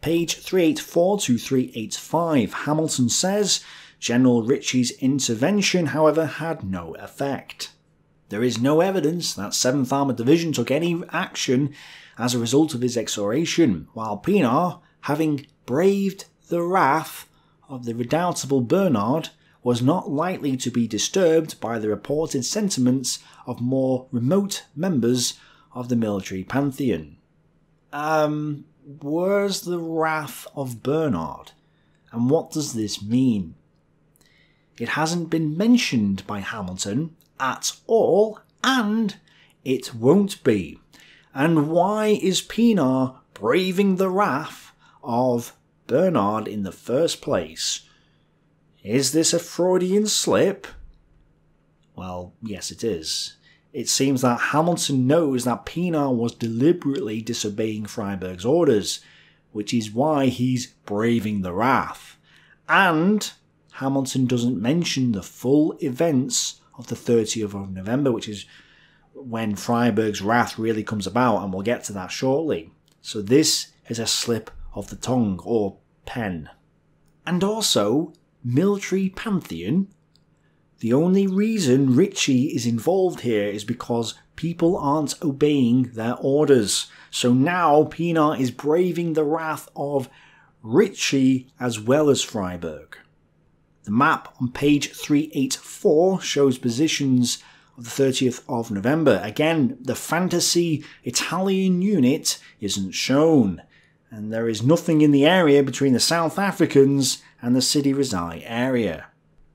S1: Page 384 to 385, Hamilton says, General Ritchie's intervention, however, had no effect. There is no evidence that 7th Armoured Division took any action as a result of his exoration, while Pienaar, having braved the wrath of the redoubtable Bernard, was not likely to be disturbed by the reported sentiments of more remote members of the military pantheon. Where's the wrath of Bernard? And what does this mean? It hasn't been mentioned by Hamilton at all, and it won't be. And why is Pienaar braving the wrath of Bernard in the first place? Is this a Freudian slip? Well, yes it is. It seems that Hamilton knows that Pienaar was deliberately disobeying Freyberg's orders, which is why he's braving the wrath. And Hamilton doesn't mention the full events of the 30th of November, which is when Freyberg's wrath really comes about, and we'll get to that shortly. So this is a slip of the tongue, or pen. And also, military pantheon. The only reason Ritchie is involved here is because people aren't obeying their orders. So now Pienaar is braving the wrath of Ritchie as well as Freyberg. The map on page 384 shows positions of the 30th of November. Again, the fantasy Italian unit isn't shown, and there is nothing in the area between the South Africans and the Sidi Rezai area.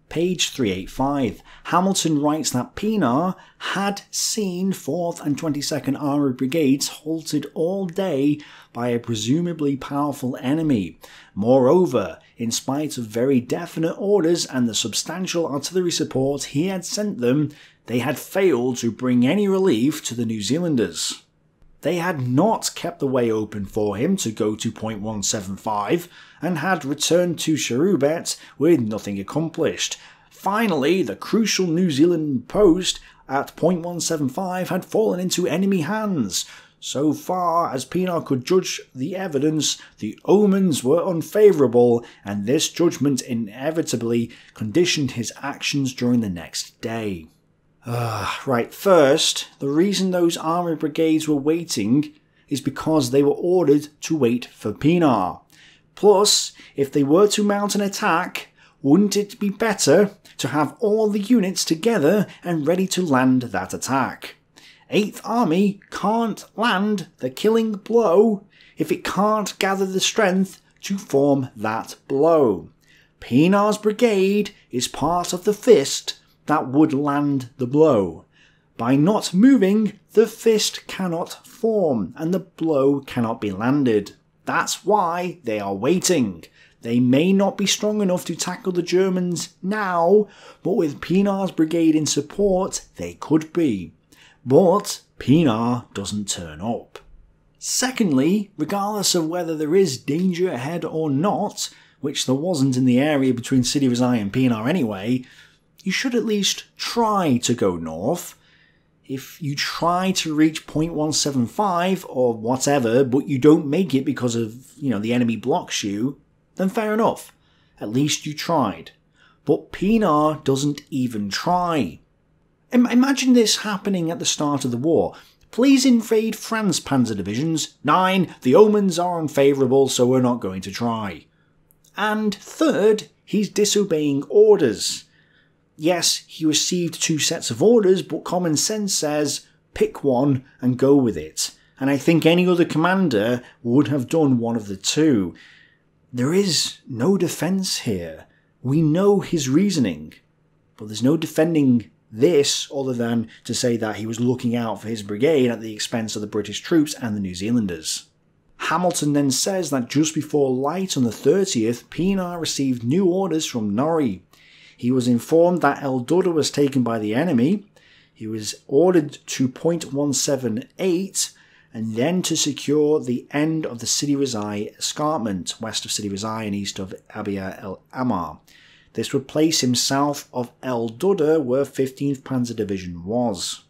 S1: Page 385. Hamilton writes that Pienaar had seen 4th and 22nd Armoured Brigades halted all day by a presumably powerful enemy. Moreover, in spite of very definite orders and the substantial artillery support he had sent them, they had failed to bring any relief to the New Zealanders. They had not kept the way open for him to go to point 175 and had returned to Cherubet with nothing accomplished. Finally, the crucial New Zealand post at point 175 had fallen into enemy hands. So far as Pienaar could judge the evidence, the omens were unfavourable, and this judgment inevitably conditioned his actions during the next day. Right, first, the reason those armoured brigades were waiting is because they were ordered to wait for Pienaar. Plus, if they were to mount an attack, wouldn't it be better to have all the units together and ready to land that attack? 8th Army can't land the killing blow if it can't gather the strength to form that blow. Pienaar's brigade is part of the fist that would land the blow. By not moving, the fist cannot form and the blow cannot be landed. That's why they are waiting. They may not be strong enough to tackle the Germans now, but with Pienaar's brigade in support, they could be. But Pienaar doesn't turn up. Secondly, regardless of whether there is danger ahead or not, which there wasn't in the area between Sidi Rezai and Pienaar anyway, you should at least try to go north. If you try to reach point 175 or whatever, but you don't make it because of, the enemy blocks you, then fair enough. At least you tried. But Pienaar doesn't even try. Imagine this happening at the start of the war. Please invade France, Panzer Divisions. 9, the omens are unfavourable, so we're not going to try. And third, he's disobeying orders. Yes, he received 2 sets of orders, but common sense says pick one and go with it. And I think any other commander would have done one of the two. There is no defence here. We know his reasoning, but there's no defending this other than to say that he was looking out for his brigade at the expense of the British troops and the New Zealanders. Hamilton then says that just before light on the 30th, Pienaar received new orders from Norrie. He was informed that El Duda was taken by the enemy. He was ordered to point 178 and then to secure the end of the Sidi Rezai escarpment, west of Sidi Rezai and east of Abia El Amar. This would place him south of El Duda, where 15th Panzer Division was.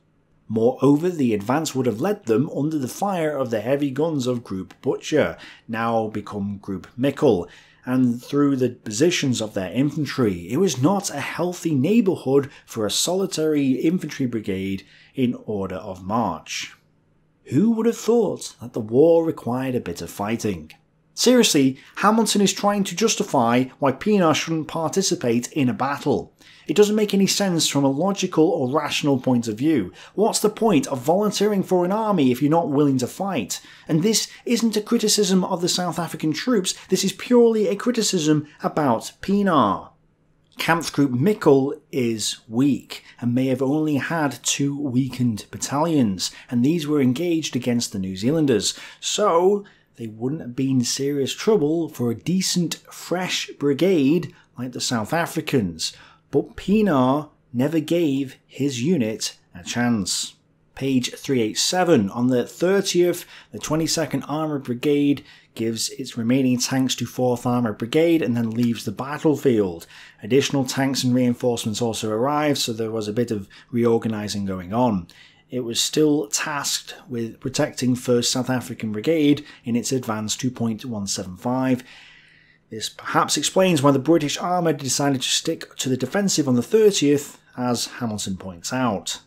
S1: Moreover, the advance would have led them under the fire of the heavy guns of Group Butcher, now become Group Mikkel, and through the positions of their infantry. It was not a healthy neighbourhood for a solitary infantry brigade in order of march. Who would have thought that the war required a bit of fighting? Seriously, Hamilton is trying to justify why Pienaar shouldn't participate in a battle. It doesn't make any sense from a logical or rational point of view. What's the point of volunteering for an army if you're not willing to fight? And this isn't a criticism of the South African troops, this is purely a criticism about Pienaar. Kampfgruppe Mikkel is weak and may have only had 2 weakened battalions, and these were engaged against the New Zealanders, so they wouldn't have been serious trouble for a decent fresh brigade like the South Africans. But Pienaar never gave his unit a chance. Page 387. On the 30th, the 22nd Armoured Brigade gives its remaining tanks to 4th Armoured Brigade and then leaves the battlefield. Additional tanks and reinforcements also arrived, so there was a bit of reorganising going on. It was still tasked with protecting 1st South African Brigade in its advance to point 175. This perhaps explains why the British armour decided to stick to the defensive on the 30th, as Hamilton points out.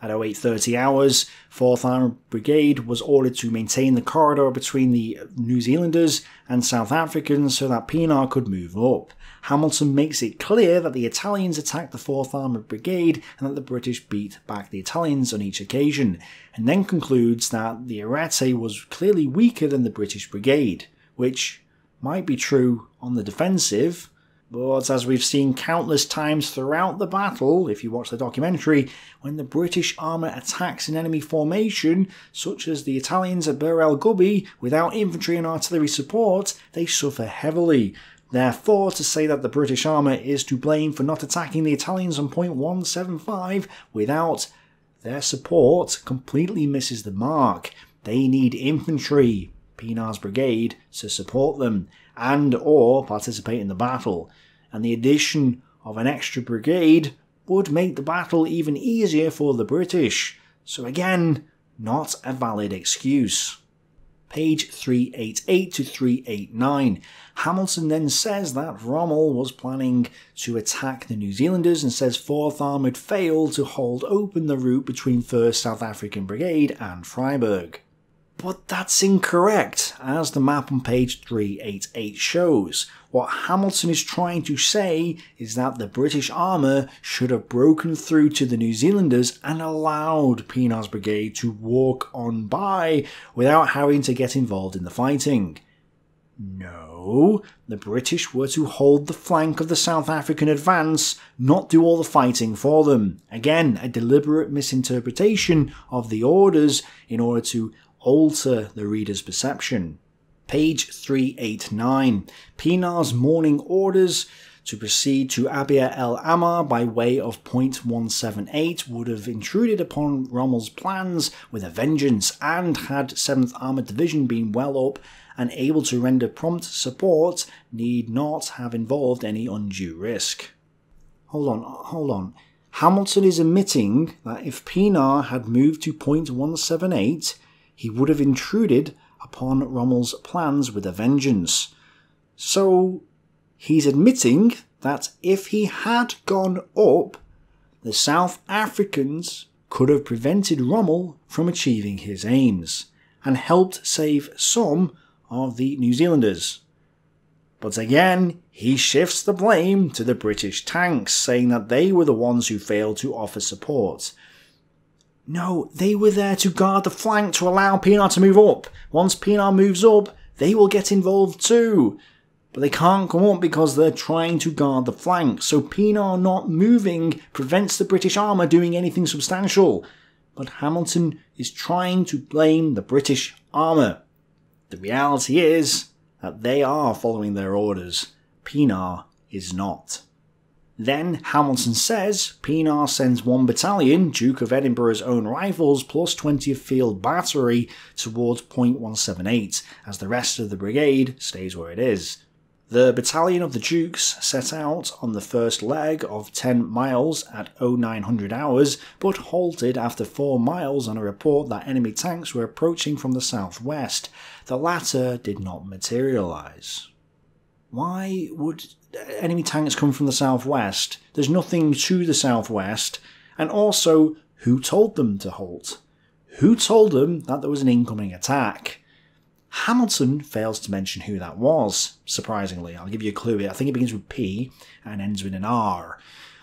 S1: At 0830 hours, 4th Armoured Brigade was ordered to maintain the corridor between the New Zealanders and South Africans so that Pienaar could move up. Hamilton makes it clear that the Italians attacked the 4th Armoured Brigade and that the British beat back the Italians on each occasion, and then concludes that the Ariete was clearly weaker than the British Brigade, which might be true on the defensive, but as we've seen countless times throughout the battle, if you watch the documentary, when the British armour attacks an enemy formation, such as the Italians at Bir el Gubi, without infantry and artillery support, they suffer heavily. Therefore, to say that the British armour is to blame for not attacking the Italians on point 175 without their support completely misses the mark. They need infantry, Pienaar's brigade, to support them and or participate in the battle, and the addition of an extra brigade would make the battle even easier for the British. So again, not a valid excuse. Page 388 to 389. Hamilton then says that Rommel was planning to attack the New Zealanders and says 4th Armoured failed to hold open the route between 1st South African Brigade and Freiburg. But that's incorrect, as the map on page 388 shows. What Hamilton is trying to say is that the British armour should have broken through to the New Zealanders and allowed Pienaar's brigade to walk on by without having to get involved in the fighting. No, the British were to hold the flank of the South African advance, not do all the fighting for them. Again, a deliberate misinterpretation of the orders in order to alter the reader's perception. Page 389. Pienaar's morning orders to proceed to Abia el Amar by way of point 178 would have intruded upon Rommel's plans with a vengeance, and had 7th Armoured Division been well up and able to render prompt support, need not have involved any undue risk. Hold on. Hamilton is admitting that if Pienaar had moved to point 178, he would have intruded upon Rommel's plans with a vengeance. So he's admitting that if he had gone up, the South Africans could have prevented Rommel from achieving his aims, and helped save some of the New Zealanders. But again, he shifts the blame to the British tanks, saying that they were the ones who failed to offer support. No, they were there to guard the flank to allow Pienaar to move up. Once Pienaar moves up, they will get involved too. But they can't come up because they're trying to guard the flank. So Pienaar not moving prevents the British armour doing anything substantial. But Hamilton is trying to blame the British armour. The reality is that they are following their orders. Pienaar is not. Then Hamilton says Pienaar sends 1 battalion, Duke of Edinburgh's own rifles, plus 20th Field Battery towards point 178, as the rest of the brigade stays where it is. The battalion of the Dukes set out on the first leg of 10 miles at 0900 hours, but halted after 4 miles on a report that enemy tanks were approaching from the southwest. The latter did not materialise. Why would enemy tanks come from the southwest? There's nothing to the southwest. And also, who told them to halt? Who told them that there was an incoming attack? Hamilton fails to mention who that was, surprisingly. I'll give you a clue. I think it begins with P and ends with an R.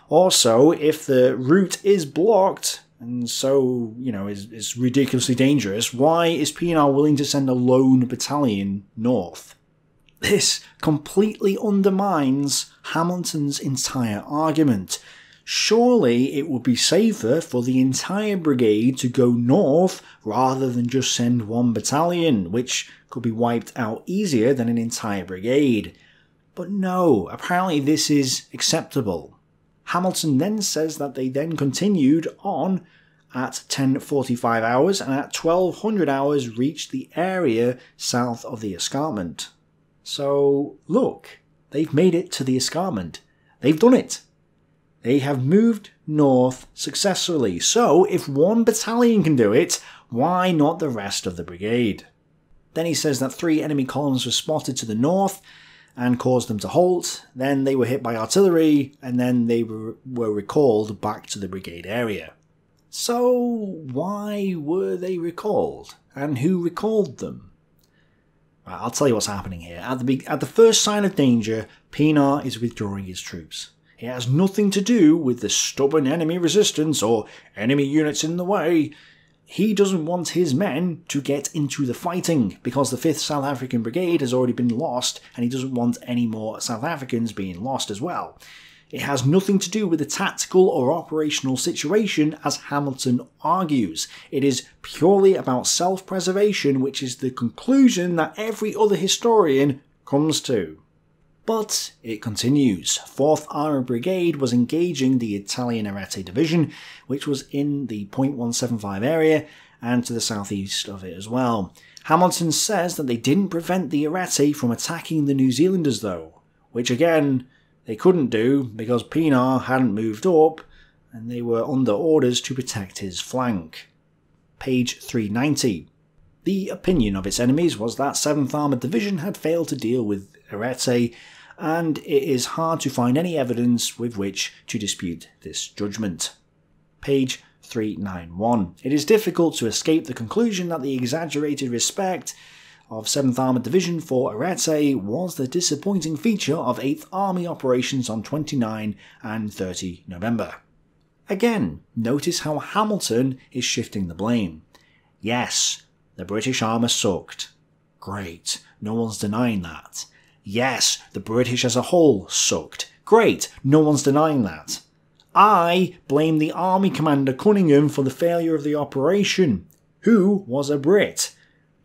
S1: Also, if the route is blocked, and so, is ridiculously dangerous, why is Pienaar willing to send a lone battalion north? This completely undermines Hamilton's entire argument. Surely it would be safer for the entire brigade to go north rather than just send 1 battalion, which could be wiped out easier than an entire brigade. But no, apparently this is acceptable. Hamilton then says that they then continued on at 10:45 hours and at 1200 hours reached the area south of the escarpment. So look, they've made it to the escarpment. They've done it. They have moved north successfully. So if one battalion can do it, why not the rest of the brigade? Then he says that 3 enemy columns were spotted to the north and caused them to halt. Then they were hit by artillery and then they were recalled back to the brigade area. So why were they recalled? And who recalled them? Right, I'll tell you what's happening here. At the first sign of danger, Pienaar is withdrawing his troops. It has nothing to do with the stubborn enemy resistance or enemy units in the way. He doesn't want his men to get into the fighting because the 5th South African Brigade has already been lost and he doesn't want any more South Africans being lost as well. It has nothing to do with the tactical or operational situation, as Hamilton argues. It is purely about self-preservation, which is the conclusion that every other historian comes to. But it continues. 4th Armoured Brigade was engaging the Italian Ariete Division, which was in the .175 area and to the southeast of it as well. Hamilton says that they didn't prevent the Ariete from attacking the New Zealanders though, which again, they couldn't do because Pienaar hadn't moved up and they were under orders to protect his flank. Page 390. The opinion of its enemies was that 7th Armoured Division had failed to deal with Ariete, and it is hard to find any evidence with which to dispute this judgment. Page 391. It is difficult to escape the conclusion that the exaggerated respect of 7th Armoured Division for Ariete was the disappointing feature of 8th Army operations on 29 and 30 November. Again, notice how Hamilton is shifting the blame. Yes, the British armour sucked. Great, no one's denying that. Yes, the British as a whole sucked. Great, no one's denying that. I blame the Army Commander Cunningham for the failure of the operation, who was a Brit.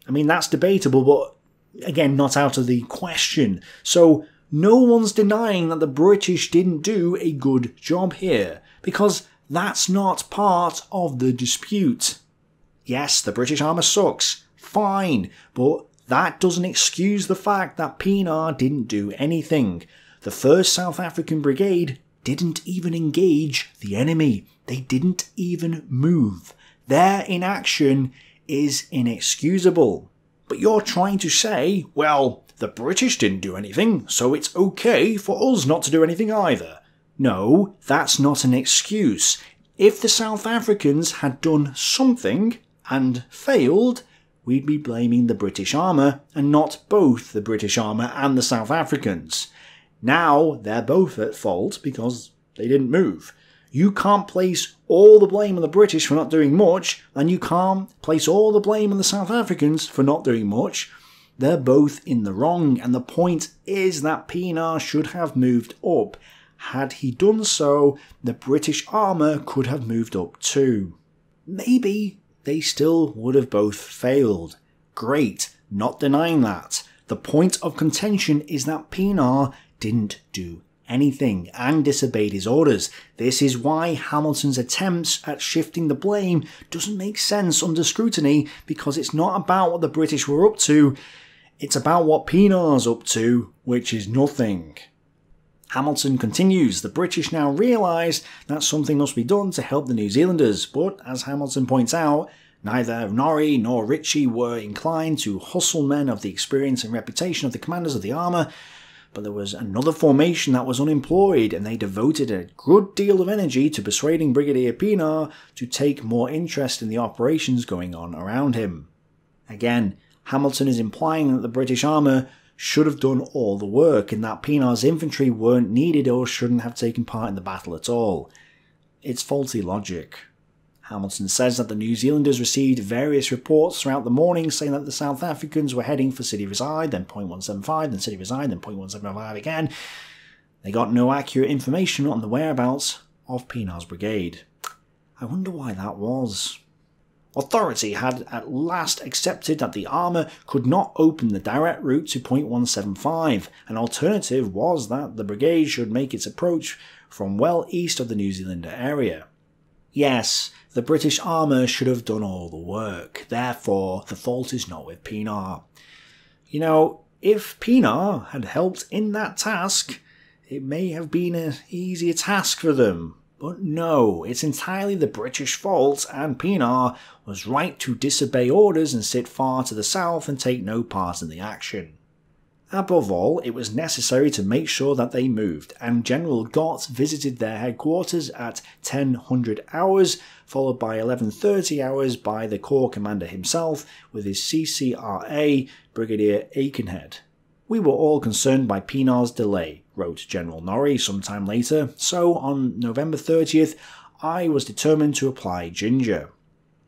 S1: I mean, that's debatable, but again, not out of the question. So, no one's denying that the British didn't do a good job here, because that's not part of the dispute. Yes, the British armour sucks. Fine, but that doesn't excuse the fact that Pienaar didn't do anything. The 1st South African Brigade didn't even engage the enemy. They didn't even move. Their inaction is inexcusable. But you're trying to say, well, the British didn't do anything, so it's okay for us not to do anything either. No, that's not an excuse. If the South Africans had done something and failed, we'd be blaming the British armour and not both the British armour and the South Africans. Now they're both at fault because they didn't move. You can't place all the blame on the British for not doing much, and you can't place all the blame on the South Africans for not doing much. They're both in the wrong, and the point is that Pienaar should have moved up. Had he done so, the British armour could have moved up too. Maybe they still would have both failed. Great, not denying that. The point of contention is that Pienaar didn't do anything and disobeyed his orders. This is why Hamilton's attempts at shifting the blame doesn't make sense under scrutiny, because it's not about what the British were up to, it's about what Pienaar's up to, which is nothing. Hamilton continues, the British now realise that something must be done to help the New Zealanders, but as Hamilton points out, neither Norrie nor Ritchie were inclined to hustle men of the experience and reputation of the commanders of the armour, but there was another formation that was unemployed, and they devoted a good deal of energy to persuading Brigadier Pienaar to take more interest in the operations going on around him. Again, Hamilton is implying that the British armour should have done all the work, and that Pienaar's infantry weren't needed or shouldn't have taken part in the battle at all. It's faulty logic. Hamilton says that the New Zealanders received various reports throughout the morning saying that the South Africans were heading for City Reside, then .175, then City Reside, then .175 again. They got no accurate information on the whereabouts of Pienaar's brigade. I wonder why that was. Authority had at last accepted that the armour could not open the direct route to .175. An alternative was that the brigade should make its approach from well east of the New Zealander area. Yes, the British armour should have done all the work, therefore the fault is not with Pienaar. You know, if Pienaar had helped in that task, it may have been an easier task for them. But no, it's entirely the British fault, and Pienaar was right to disobey orders and sit far to the south and take no part in the action. Above all, it was necessary to make sure that they moved, and General Gott visited their headquarters at 1000 hours, followed by 1130 hours by the Corps Commander himself with his CCRA, Brigadier Aikenhead. "We were all concerned by Pienaar's delay," wrote General Norrie sometime later, "so on November 30th I was determined to apply ginger.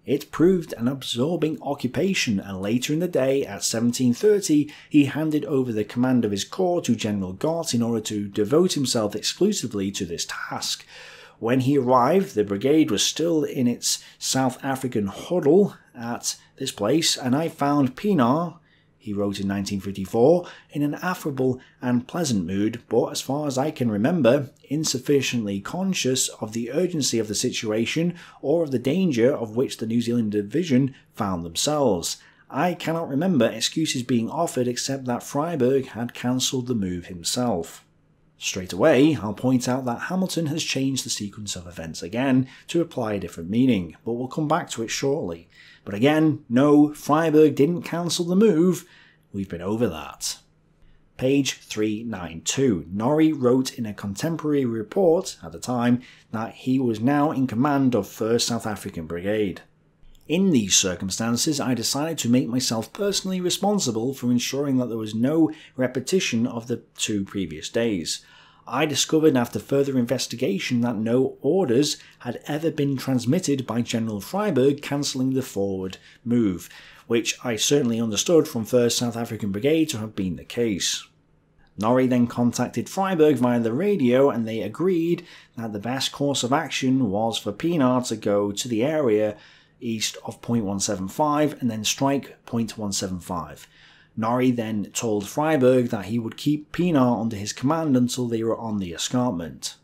S1: It proved an absorbing occupation, and later in the day at 1730 he handed over the command of his corps to General Gott in order to devote himself exclusively to this task. When he arrived, the brigade was still in its South African huddle at this place, and I found Pienaar," he wrote in 1954, "in an affable and pleasant mood, but as far as I can remember, insufficiently conscious of the urgency of the situation or of the danger of which the New Zealand Division found themselves. I cannot remember excuses being offered except that Freyberg had cancelled the move himself." Straight away, I'll point out that Hamilton has changed the sequence of events again to apply a different meaning, but we'll come back to it shortly. But again, no, Freyberg didn't cancel the move. We've been over that. Page 392. Norrie wrote in a contemporary report at the time that he was now in command of 1st South African Brigade. "In these circumstances, I decided to make myself personally responsible for ensuring that there was no repetition of the 2 previous days. I discovered after further investigation that no orders had ever been transmitted by General Freyberg cancelling the forward move, which I certainly understood from 1st South African Brigade to have been the case." Norrie then contacted Freyberg via the radio, and they agreed that the best course of action was for Pienaar to go to the area east of point 175 and then strike point 175. Norrie then told Freyberg that he would keep Pienaar under his command until they were on the escarpment.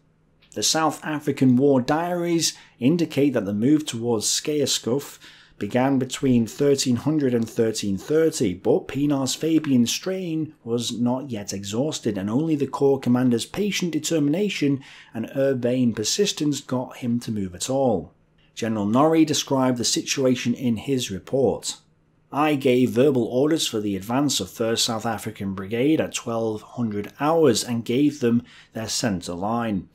S1: The South African War Diaries indicate that the move towards Skeiershoef began between 1300 and 1330, but Pienaar's Fabian strain was not yet exhausted, and only the Corps Commander's patient determination and urbane persistence got him to move at all. General Norrie described the situation in his report. "I gave verbal orders for the advance of 1st South African Brigade at 1200 hours and gave them their centre line.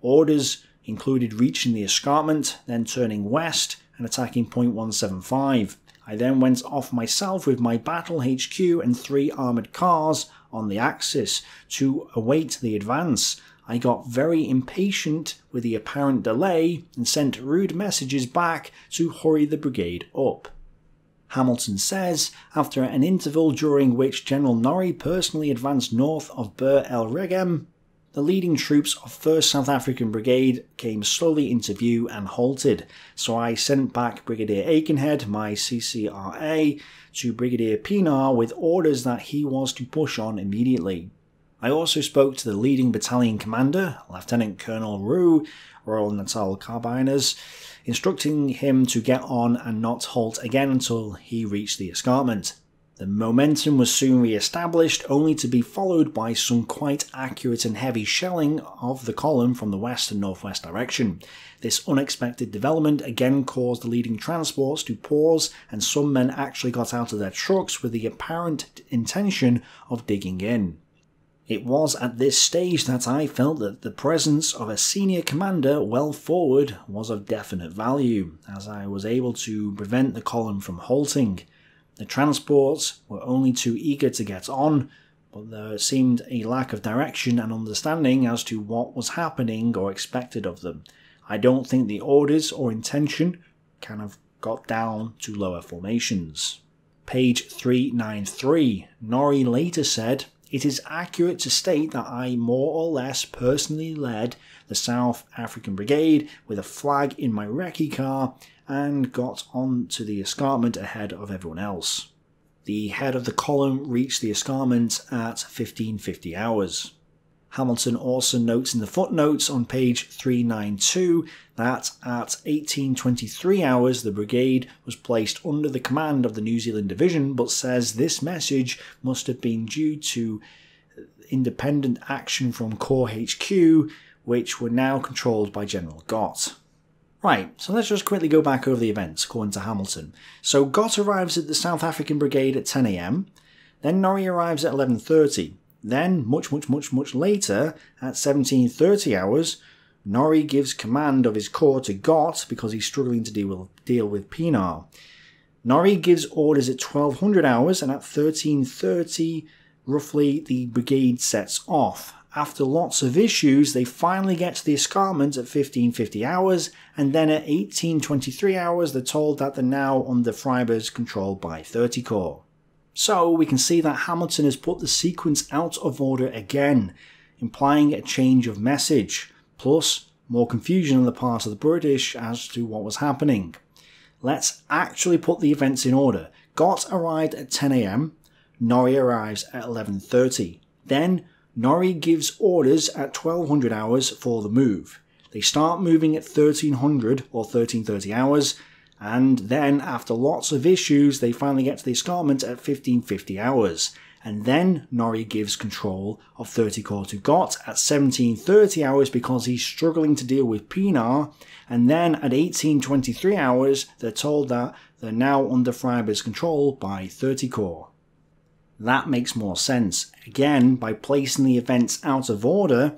S1: Orders included reaching the escarpment, then turning west and attacking point 175. I then went off myself with my battle HQ and 3 armoured cars on the axis to await the advance. I got very impatient with the apparent delay and sent rude messages back to hurry the brigade up." Hamilton says, after an interval during which General Norrie personally advanced north of Bir el Regem, the leading troops of 1st South African Brigade came slowly into view and halted, so I sent back Brigadier Aikenhead, my CCRA, to Brigadier Pienaar with orders that he was to push on immediately. I also spoke to the leading battalion commander, Lieutenant Colonel Roux, Royal Natal Carbiners, instructing him to get on and not halt again until he reached the escarpment. The momentum was soon re-established, only to be followed by some quite accurate and heavy shelling of the column from the west and northwest direction. This unexpected development again caused the leading transports to pause, and some men actually got out of their trucks with the apparent intention of digging in. It was at this stage that I felt that the presence of a senior commander well forward was of definite value, as I was able to prevent the column from halting. The transports were only too eager to get on, but there seemed a lack of direction and understanding as to what was happening or expected of them. I don't think the orders or intention kind of got down to lower formations. Page 393. Norrie later said, "It is accurate to state that I more or less personally led the South African Brigade with a flag in my recce car and got on to the escarpment ahead of everyone else. The head of the column reached the escarpment at 1550 hours. Hamilton also notes in the footnotes on page 392 that at 18:23 hours the brigade was placed under the command of the New Zealand Division, but says this message must have been due to independent action from Corps HQ, which were now controlled by General Gott. Right, so let's just quickly go back over the events according to Hamilton. So Gott arrives at the South African Brigade at 10 AM, then Norrie arrives at 11:30. Then, much later, at 17:30 hours, Norrie gives command of his corps to Gott because he's struggling to deal with Pienaar. Norrie gives orders at 1200 hours, and at 13:30, roughly, the brigade sets off. After lots of issues, they finally get to the escarpment at 1550 hours, and then at 1823 hours, they're told that they're now under Freyberg's control by 30 Corps. So we can see that Hamilton has put the sequence out of order again, implying a change of message, plus more confusion on the part of the British as to what was happening. Let's actually put the events in order. Gott arrived at 10 AM, Norrie arrives at 11:30. Then Norrie gives orders at 1200 hours for the move. They start moving at 1300 or 1330 hours, and then after lots of issues they finally get to the escarpment at 1550 hours. And then Norrie gives control of 30 Corps to Gott at 1730 hours because he's struggling to deal with Pienaar, and then at 1823 hours they're told that they're now under Freyberg's control by 30 Corps. That makes more sense. Again, by placing the events out of order,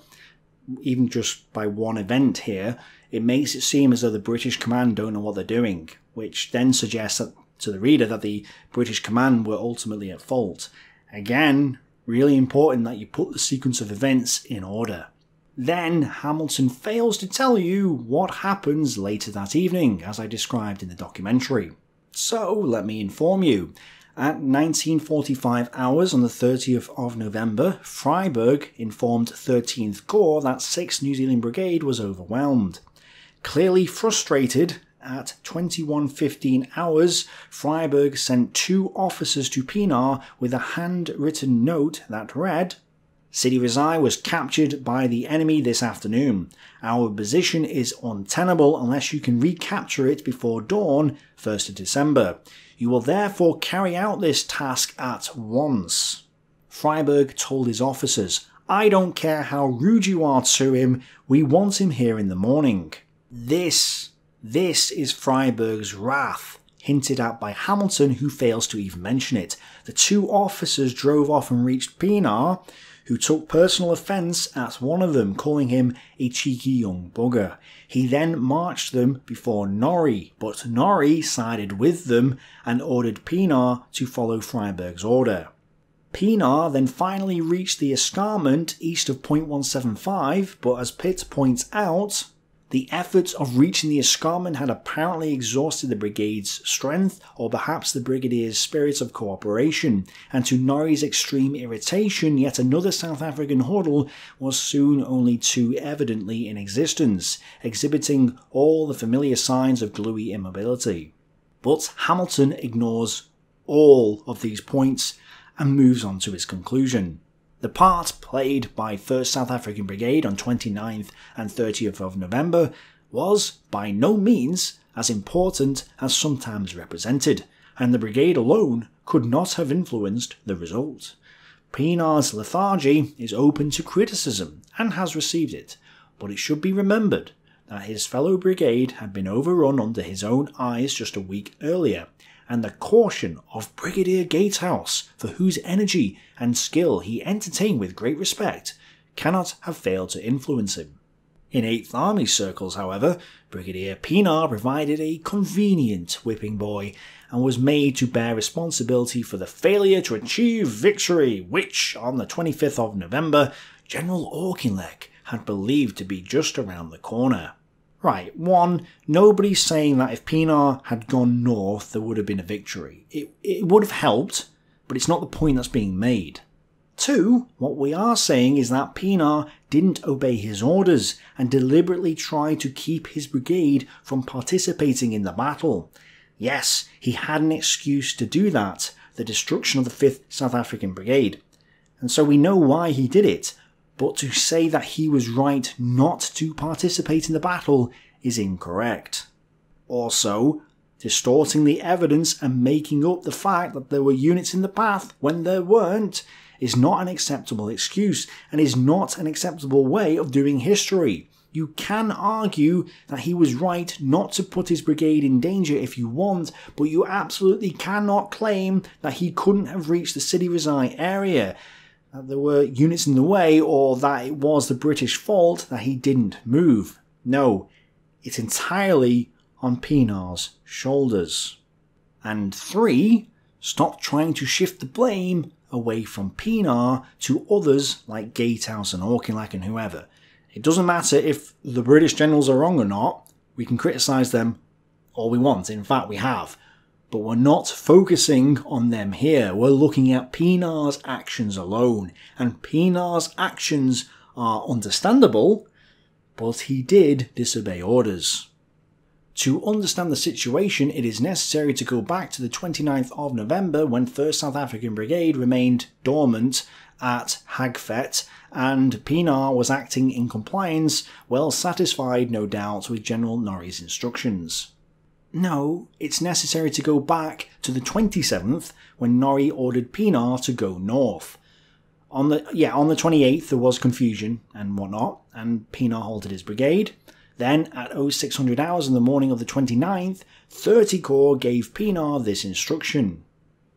S1: even just by one event here, it makes it seem as though the British command don't know what they're doing, which then suggests to the reader that the British command were ultimately at fault. Again, really important that you put the sequence of events in order. Then Hamilton fails to tell you what happens later that evening, as I described in the documentary. So let me inform you. At 1945 hours on the 30th of November, Freyberg informed 13th Corps that 6th New Zealand Brigade was overwhelmed. Clearly frustrated, at 21:15 hours, Freyberg sent 2 officers to Pienaar with a handwritten note that read, "Sidi Rezai was captured by the enemy this afternoon. Our position is untenable unless you can recapture it before dawn, 1st of December. You will therefore carry out this task at once." Freyberg told his officers, "I don't care how rude you are to him, we want him here in the morning." This is Freyberg's wrath, hinted at by Hamilton, who fails to even mention it. The 2 officers drove off and reached Pienaar, who took personal offence at one of them, calling him a cheeky young bugger. He then marched them before Norrie, but Norrie sided with them and ordered Pienaar to follow Freyberg's order. Pienaar then finally reached the escarpment east of Point 175, but as Pitt points out, the efforts of reaching the escarpment had apparently exhausted the brigade's strength, or perhaps the brigadier's spirit of cooperation, and to Norrie's extreme irritation, yet another South African huddle was soon only too evidently in existence, exhibiting all the familiar signs of gluey immobility. But Hamilton ignores all of these points and moves on to his conclusion. The part played by 1st South African Brigade on 29th and 30th of November was by no means as important as sometimes represented, and the brigade alone could not have influenced the result. Pienaar's lethargy is open to criticism, and has received it, but it should be remembered that his fellow brigade had been overrun under his own eyes just a week earlier, and the caution of Brigadier Gatehouse, for whose energy and skill he entertained with great respect, cannot have failed to influence him. In 8th Army circles, however, Brigadier Pienaar provided a convenient whipping boy, and was made to bear responsibility for the failure to achieve victory, which, on the 25th of November, General Auchinleck had believed to be just around the corner. Right, 1, nobody's saying that if Pienaar had gone north there would have been a victory. It would have helped, but it's not the point that's being made. 2, what we are saying is that Pienaar didn't obey his orders and deliberately tried to keep his brigade from participating in the battle. Yes, he had an excuse to do that, the destruction of the 5th South African Brigade. And so we know why he did it, but to say that he was right not to participate in the battle is incorrect. Also, distorting the evidence and making up the fact that there were units in the path when there weren't is not an acceptable excuse, and is not an acceptable way of doing history. You can argue that he was right not to put his brigade in danger if you want, but you absolutely cannot claim that he couldn't have reached the Sidi Rezai area, that there were units in the way, or that it was the British fault that he didn't move. No, it's entirely on Pienaar's shoulders. And 3, stop trying to shift the blame away from Pienaar to others like Gatehouse and Auchinleck and whoever. It doesn't matter if the British generals are wrong or not, we can criticise them all we want, in fact we have. But we're not focusing on them here, we're looking at Pienaar's actions alone. And Pienaar's actions are understandable, but he did disobey orders. To understand the situation, it is necessary to go back to the 29th of November when 1st South African Brigade remained dormant at Hagfet, and Pienaar was acting in compliance, well satisfied no doubt with General Norrie's instructions. No, it's necessary to go back to the 27th when Norrie ordered Pienaar to go north. On the 28th there was confusion and whatnot, and Pienaar halted his brigade. Then, at 0600 hours in the morning of the 29th, 30 Corps gave Pienaar this instruction.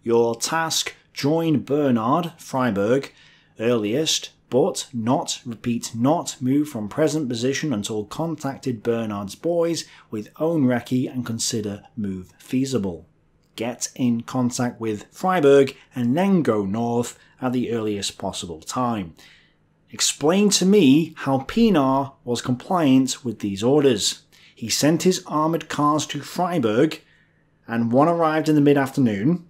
S1: Your task, join Bernard, Freiburg, earliest, but not, repeat, not move from present position until contacted Bernard's boys with own recce and consider move feasible. Get in contact with Freiburg and then go north at the earliest possible time. Explain to me how Pienaar was compliant with these orders. He sent his armoured cars to Freiburg, and one arrived in the mid-afternoon.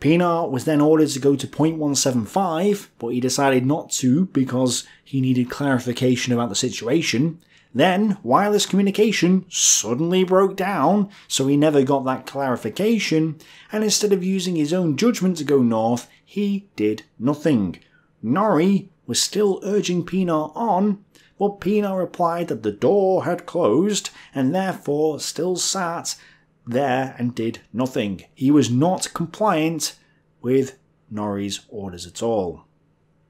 S1: Pienaar was then ordered to go to point 175, but he decided not to because he needed clarification about the situation. Then, wireless communication suddenly broke down, so he never got that clarification, and instead of using his own judgment to go north, he did nothing. Norrie was still urging Pienaar on, but Pienaar replied that the door had closed and therefore still sat there and did nothing. He was not compliant with Norrie's orders at all.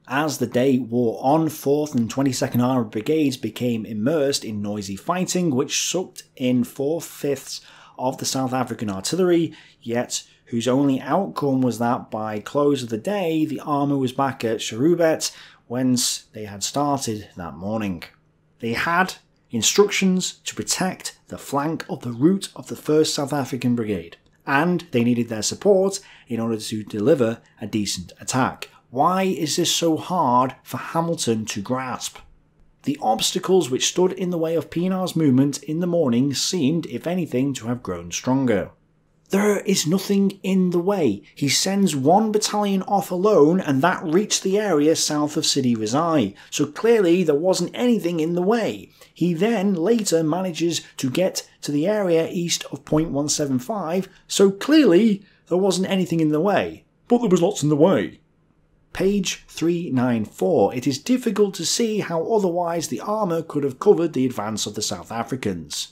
S1: As the day wore on, 4th and 22nd Armoured Brigades became immersed in noisy fighting, which sucked in 4/5 of the South African artillery, yet whose only outcome was that by close of the day the armour was back at Cherubet, whence they had started that morning. They had instructions to protect the flank of the route of the 1st South African Brigade, and they needed their support in order to deliver a decent attack. Why is this so hard for Hamilton to grasp? The obstacles which stood in the way of Pienaar's movement in the morning seemed, if anything, to have grown stronger. There is nothing in the way. He sends one battalion off alone and that reached the area south of Sidi Rezai, so clearly there wasn't anything in the way. He then later manages to get to the area east of point 175, so clearly there wasn't anything in the way. But there was lots in the way. Page 394. It is difficult to see how otherwise the armour could have covered the advance of the South Africans.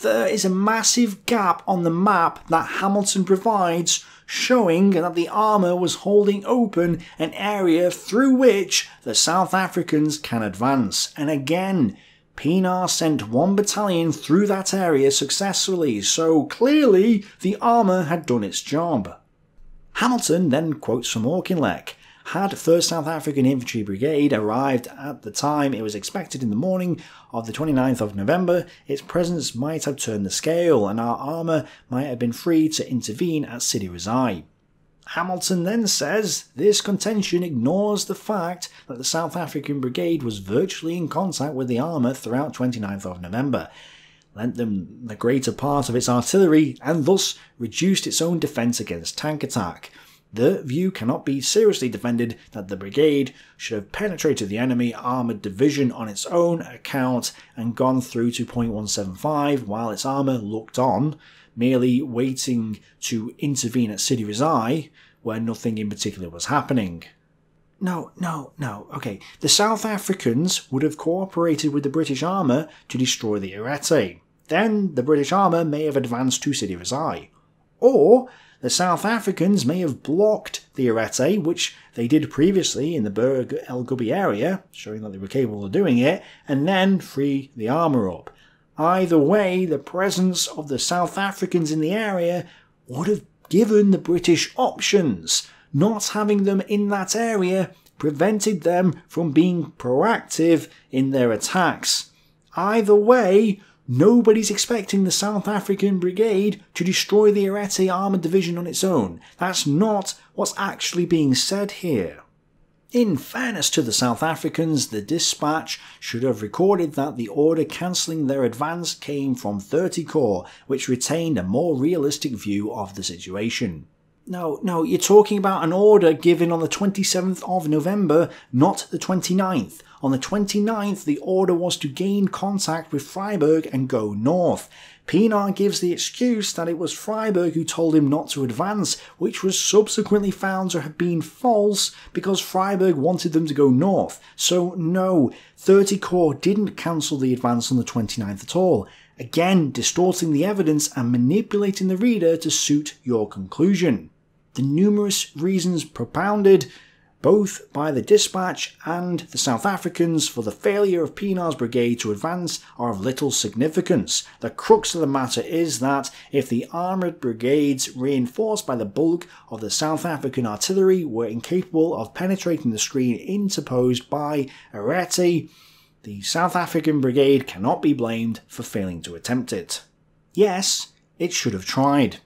S1: There is a massive gap on the map that Hamilton provides showing that the armour was holding open an area through which the South Africans can advance, and again Pienaar sent one battalion through that area successfully, so clearly the armour had done its job. Hamilton then quotes from Auchinleck. Had 1st South African Infantry Brigade arrived at the time it was expected in the morning of the 29th of November, its presence might have turned the scale and our armour might have been free to intervene at Sidi Rezai. Hamilton then says this contention ignores the fact that the South African Brigade was virtually in contact with the armour throughout 29th of November, lent them the greater part of its artillery and thus reduced its own defence against tank attack. The view cannot be seriously defended that the brigade should have penetrated the enemy armoured division on its own account and gone through to point 175 while its armour looked on, merely waiting to intervene at Sidi Rezai, where nothing in particular was happening. No. Okay, the South Africans would have cooperated with the British armour to destroy the Arete. Then the British armour may have advanced to Sidi Rezai. Or the South Africans may have blocked the Arete, which they did previously in the Berg El Gubi area, showing that they were capable of doing it, and then free the armour up. Either way, the presence of the South Africans in the area would have given the British options. Not having them in that area prevented them from being proactive in their attacks. Either way, nobody's expecting the South African Brigade to destroy the Arete Armoured Division on its own. That's not what's actually being said here. In fairness to the South Africans, the dispatch should have recorded that the order cancelling their advance came from 30 Corps, which retained a more realistic view of the situation. No, you're talking about an order given on the 27th of November, not the 29th. On the 29th, the order was to gain contact with Freiburg and go north. Pienaar gives the excuse that it was Freiburg who told him not to advance, which was subsequently found to have been false because Freiburg wanted them to go north. So no, 30 Corps didn't cancel the advance on the 29th at all. Again, distorting the evidence and manipulating the reader to suit your conclusion. The numerous reasons propounded, both by the dispatch and the South Africans, for the failure of Pienaar's brigade to advance are of little significance. The crux of the matter is that if the armoured brigades, reinforced by the bulk of the South African artillery, were incapable of penetrating the screen interposed by Arete, the South African brigade cannot be blamed for failing to attempt it. Yes, it should have tried.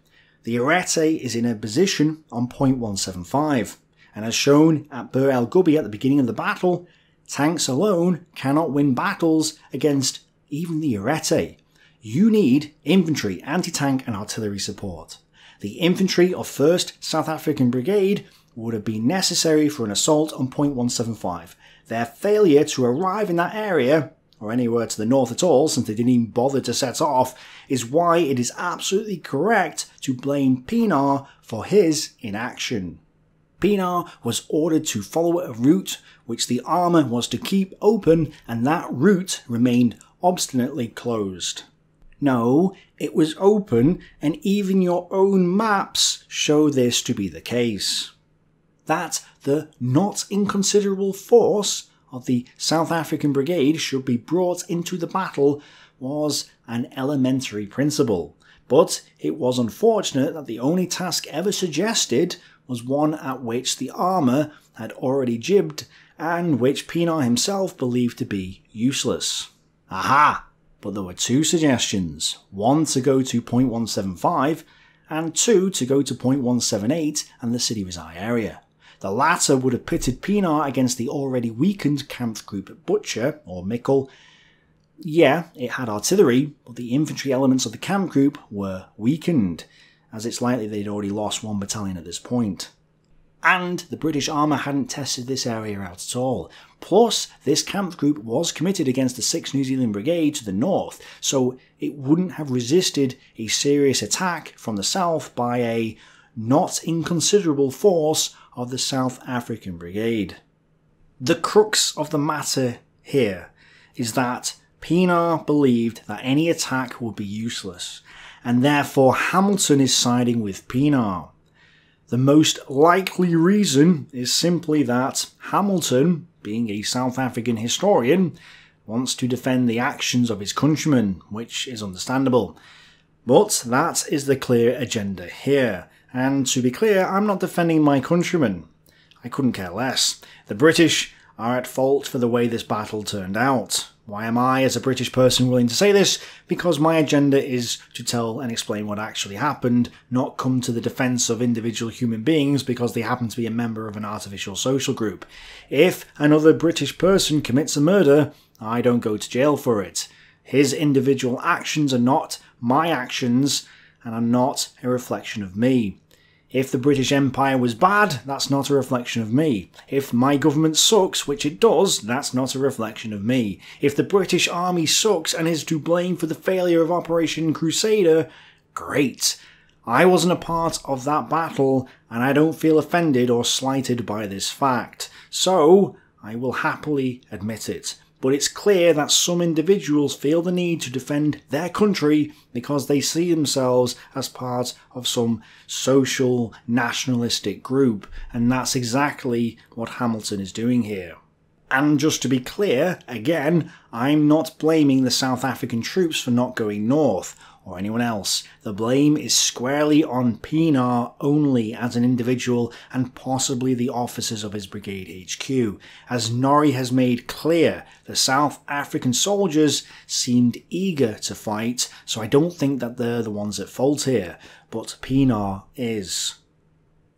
S1: The Arete is in a position on point 175, and as shown at Bir el Gubi at the beginning of the battle, tanks alone cannot win battles against even the Arete. You need infantry, anti-tank and artillery support. The infantry of 1st South African Brigade would have been necessary for an assault on point 175. Their failure to arrive in that area, or anywhere to the north at all since they didn't even bother to set off, is why it is absolutely correct to blame Pienaar for his inaction. Pienaar was ordered to follow a route which the armour was to keep open, and that route remained obstinately closed. No, it was open, and even your own maps show this to be the case. That the not inconsiderable force of the South African Brigade should be brought into the battle was an elementary principle, but it was unfortunate that the only task ever suggested was one at which the armour had already jibbed and which Pienaar himself believed to be useless. Aha! But there were two suggestions, one to go to point 175 and two to go to point 178 and the Sidi Rezai area. The latter would have pitted Pienaar against the already weakened Kampfgruppe Butcher, or Mikkel. Yeah, it had artillery, but the infantry elements of the Kampfgruppe were weakened, as it's likely they'd already lost one battalion at this point. And the British armour hadn't tested this area out at all. Plus, this Kampfgruppe was committed against the 6th New Zealand Brigade to the north, so it wouldn't have resisted a serious attack from the south by a not inconsiderable force of the South African Brigade. The crux of the matter here is that Pienaar believed that any attack would be useless, and therefore Hamilton is siding with Pienaar. The most likely reason is simply that Hamilton, being a South African historian, wants to defend the actions of his countrymen, which is understandable. But that is the clear agenda here. And to be clear, I'm not defending my countrymen. I couldn't care less. The British are at fault for the way this battle turned out. Why am I, as a British person, willing to say this? Because my agenda is to tell and explain what actually happened, not come to the defence of individual human beings because they happen to be a member of an artificial social group. If another British person commits a murder, I don't go to jail for it. His individual actions are not my actions, and are not a reflection of me. If the British Empire was bad, that's not a reflection of me. If my government sucks, which it does, that's not a reflection of me. If the British Army sucks and is to blame for the failure of Operation Crusader, great. I wasn't a part of that battle, and I don't feel offended or slighted by this fact, so I will happily admit it. But it's clear that some individuals feel the need to defend their country because they see themselves as part of some social nationalistic group, and that's exactly what Hamilton is doing here. And just to be clear, again, I'm not blaming the South African troops for not going north, or anyone else. The blame is squarely on Pienaar only as an individual and possibly the officers of his brigade HQ. As Norrie has made clear, the South African soldiers seemed eager to fight, so I don't think that they're the ones at fault here, but Pienaar is.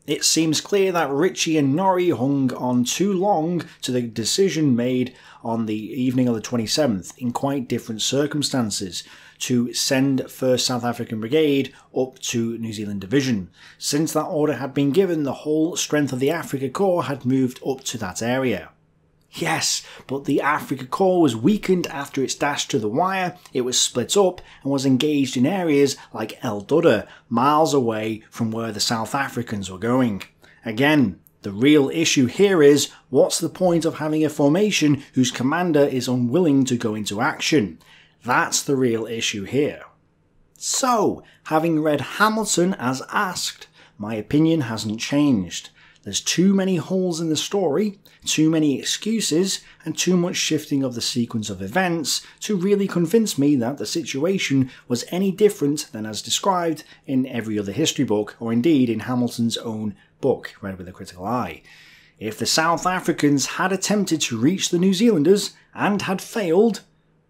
S1: It seems clear that Ritchie and Norrie hung on too long to the decision made on the evening of the 27th in quite different circumstances to send 1st South African Brigade up to New Zealand Division. Since that order had been given, the whole strength of the Afrika Korps had moved up to that area. Yes, but the Afrika Korps was weakened after its dash to the wire, it was split up and was engaged in areas like El Duda, miles away from where the South Africans were going. Again, the real issue here is, what's the point of having a formation whose commander is unwilling to go into action? That's the real issue here. So, having read Hamilton as asked, my opinion hasn't changed. There's too many holes in the story, too many excuses, and too much shifting of the sequence of events to really convince me that the situation was any different than as described in every other history book, or indeed in Hamilton's own book, Read with a Critical Eye. If the South Africans had attempted to reach the New Zealanders and had failed,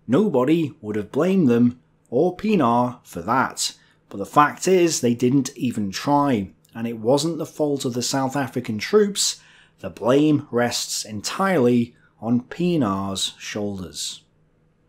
S1: nobody would have blamed them or Pienaar for that. But the fact is, they didn't even try, and it wasn't the fault of the South African troops. The blame rests entirely on Pienaar's shoulders.